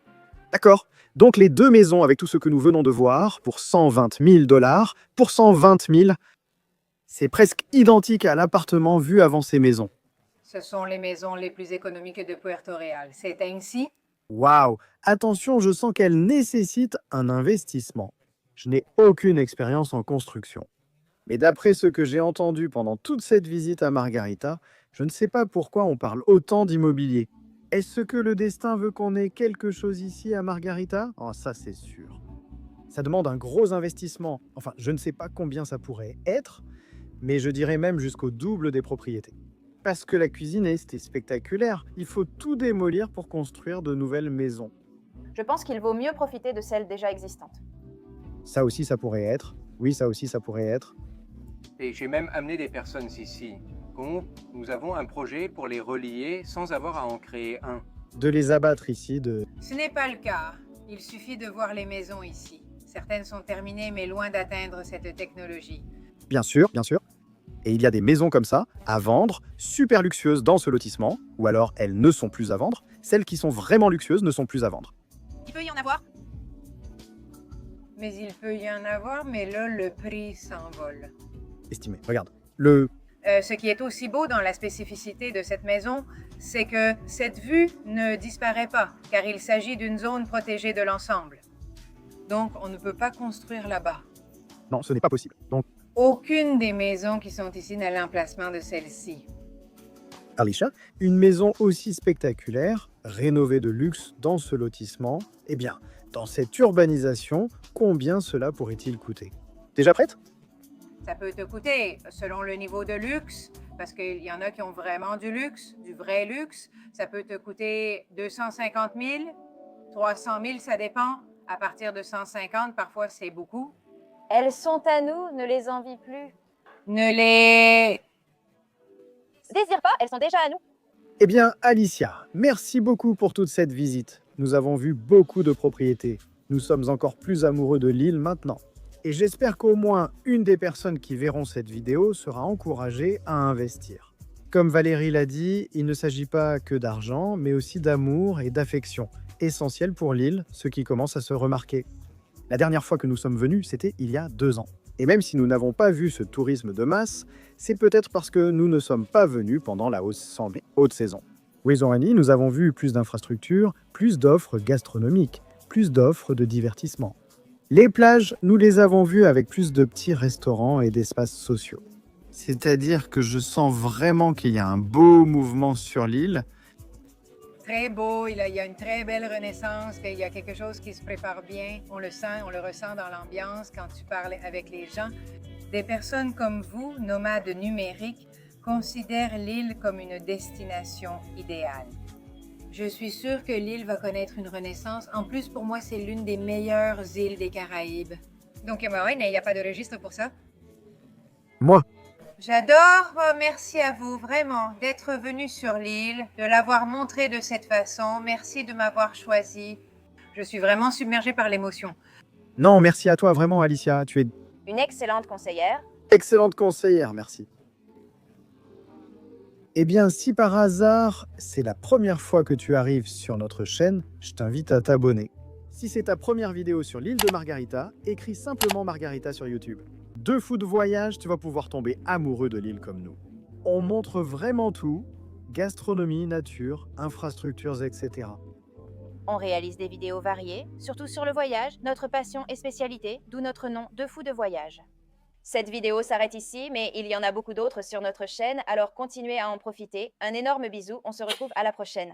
[SPEAKER 2] D'accord. Donc les 2 maisons avec tout ce que nous venons de voir, pour 120 000 $, pour 120 000, c'est presque identique à l'appartement vu avant ces maisons.
[SPEAKER 5] Ce sont les maisons les plus économiques de Puerto Real. C'est ainsi.
[SPEAKER 2] Waouh! Attention, je sens qu'elle nécessite un investissement. Je n'ai aucune expérience en construction. Mais d'après ce que j'ai entendu pendant toute cette visite à Margarita, je ne sais pas pourquoi on parle autant d'immobilier. Est-ce que le destin veut qu'on ait quelque chose ici à Margarita? Oh, ça c'est sûr. Ça demande un gros investissement. Enfin, je ne sais pas combien ça pourrait être, mais je dirais même jusqu'au double des propriétés. Parce que la cuisine est spectaculaire. Il faut tout démolir pour construire de nouvelles maisons.
[SPEAKER 13] Je pense qu'il vaut mieux profiter de celles déjà existantes.
[SPEAKER 2] Ça aussi, ça pourrait être. Oui, ça aussi, ça pourrait être.
[SPEAKER 16] Et j'ai même amené des personnes ici. Donc, nous avons un projet pour les relier sans avoir à en créer un.
[SPEAKER 2] De les abattre ici,
[SPEAKER 5] Ce n'est pas le cas. Il suffit de voir les maisons ici. Certaines sont terminées, mais loin d'atteindre cette technologie.
[SPEAKER 2] Bien sûr, bien sûr. Et il y a des maisons comme ça, à vendre, super luxueuses dans ce lotissement, ou alors elles ne sont plus à vendre. Celles qui sont vraiment luxueuses ne sont plus à vendre.
[SPEAKER 13] Il peut y en avoir.
[SPEAKER 5] Mais il peut y en avoir, mais là, le prix s'envole.
[SPEAKER 2] Estimé, regarde.
[SPEAKER 5] Ce qui est aussi beau dans la spécificité de cette maison, c'est que cette vue ne disparaît pas, car il s'agit d'une zone protégée de l'ensemble. Donc, on ne peut pas construire là-bas.
[SPEAKER 2] Non, ce n'est pas possible. Donc,
[SPEAKER 5] aucune des maisons qui sont ici n'a l'emplacement de celle-ci.
[SPEAKER 2] Alicia, une maison aussi spectaculaire, rénovée de luxe dans ce lotissement, eh bien, dans cette urbanisation, combien cela pourrait-il coûter? Déjà prête?
[SPEAKER 5] Ça peut te coûter, selon le niveau de luxe, parce qu'il y en a qui ont vraiment du luxe, du vrai luxe, ça peut te coûter 250 000, 300 000, ça dépend. À partir de 150, parfois c'est beaucoup.
[SPEAKER 10] Elles sont à nous, ne les envie plus.
[SPEAKER 5] Ne les
[SPEAKER 10] désire pas, elles sont déjà à nous.
[SPEAKER 2] Eh bien, Alicia, merci beaucoup pour toute cette visite. Nous avons vu beaucoup de propriétés. Nous sommes encore plus amoureux de l'île maintenant. Et j'espère qu'au moins une des personnes qui verront cette vidéo sera encouragée à investir. Comme Valérie l'a dit, il ne s'agit pas que d'argent, mais aussi d'amour et d'affection, essentiel pour l'île, ce qui commence à se remarquer. La dernière fois que nous sommes venus, c'était il y a 2 ans. Et même si nous n'avons pas vu ce tourisme de masse, c'est peut-être parce que nous ne sommes pas venus pendant la haute saison. Wezorani, nous avons vu plus d'infrastructures, plus d'offres gastronomiques, plus d'offres de divertissement. Les plages, nous les avons vues avec plus de petits restaurants et d'espaces sociaux. C'est-à-dire que je sens vraiment qu'il y a un beau mouvement sur l'île.
[SPEAKER 5] Très beau, il y a une très belle renaissance, qu'il y a quelque chose qui se prépare bien. On le sent, on le ressent dans l'ambiance quand tu parles avec les gens. Des personnes comme vous, nomades numériques, considèrent l'île comme une destination idéale. Je suis sûre que l'île va connaître une renaissance. En plus, pour moi, c'est l'une des meilleures îles des Caraïbes. Donc, il n'y a pas de registre pour ça?
[SPEAKER 2] Moi.
[SPEAKER 5] J'adore. Merci à vous, vraiment, d'être venu sur l'île, de l'avoir montré de cette façon. Merci de m'avoir choisi. Je suis vraiment submergée par l'émotion.
[SPEAKER 2] Non, merci à toi, vraiment, Alicia. Tu es
[SPEAKER 1] Une excellente conseillère.
[SPEAKER 2] excellente conseillère, merci. Eh bien, si par hasard, c'est la première fois que tu arrives sur notre chaîne, je t'invite à t'abonner. Si c'est ta première vidéo sur l'île de Margarita, écris simplement Margarita sur YouTube. 2 fous de voyage, tu vas pouvoir tomber amoureux de l'île comme nous. On montre vraiment tout, gastronomie, nature, infrastructures, etc.
[SPEAKER 1] On réalise des vidéos variées, surtout sur le voyage, notre passion et spécialité, d'où notre nom 2 fous de voyage. Cette vidéo s'arrête ici, mais il y en a beaucoup d'autres sur notre chaîne, alors continuez à en profiter. Un énorme bisou, on se retrouve à la prochaine.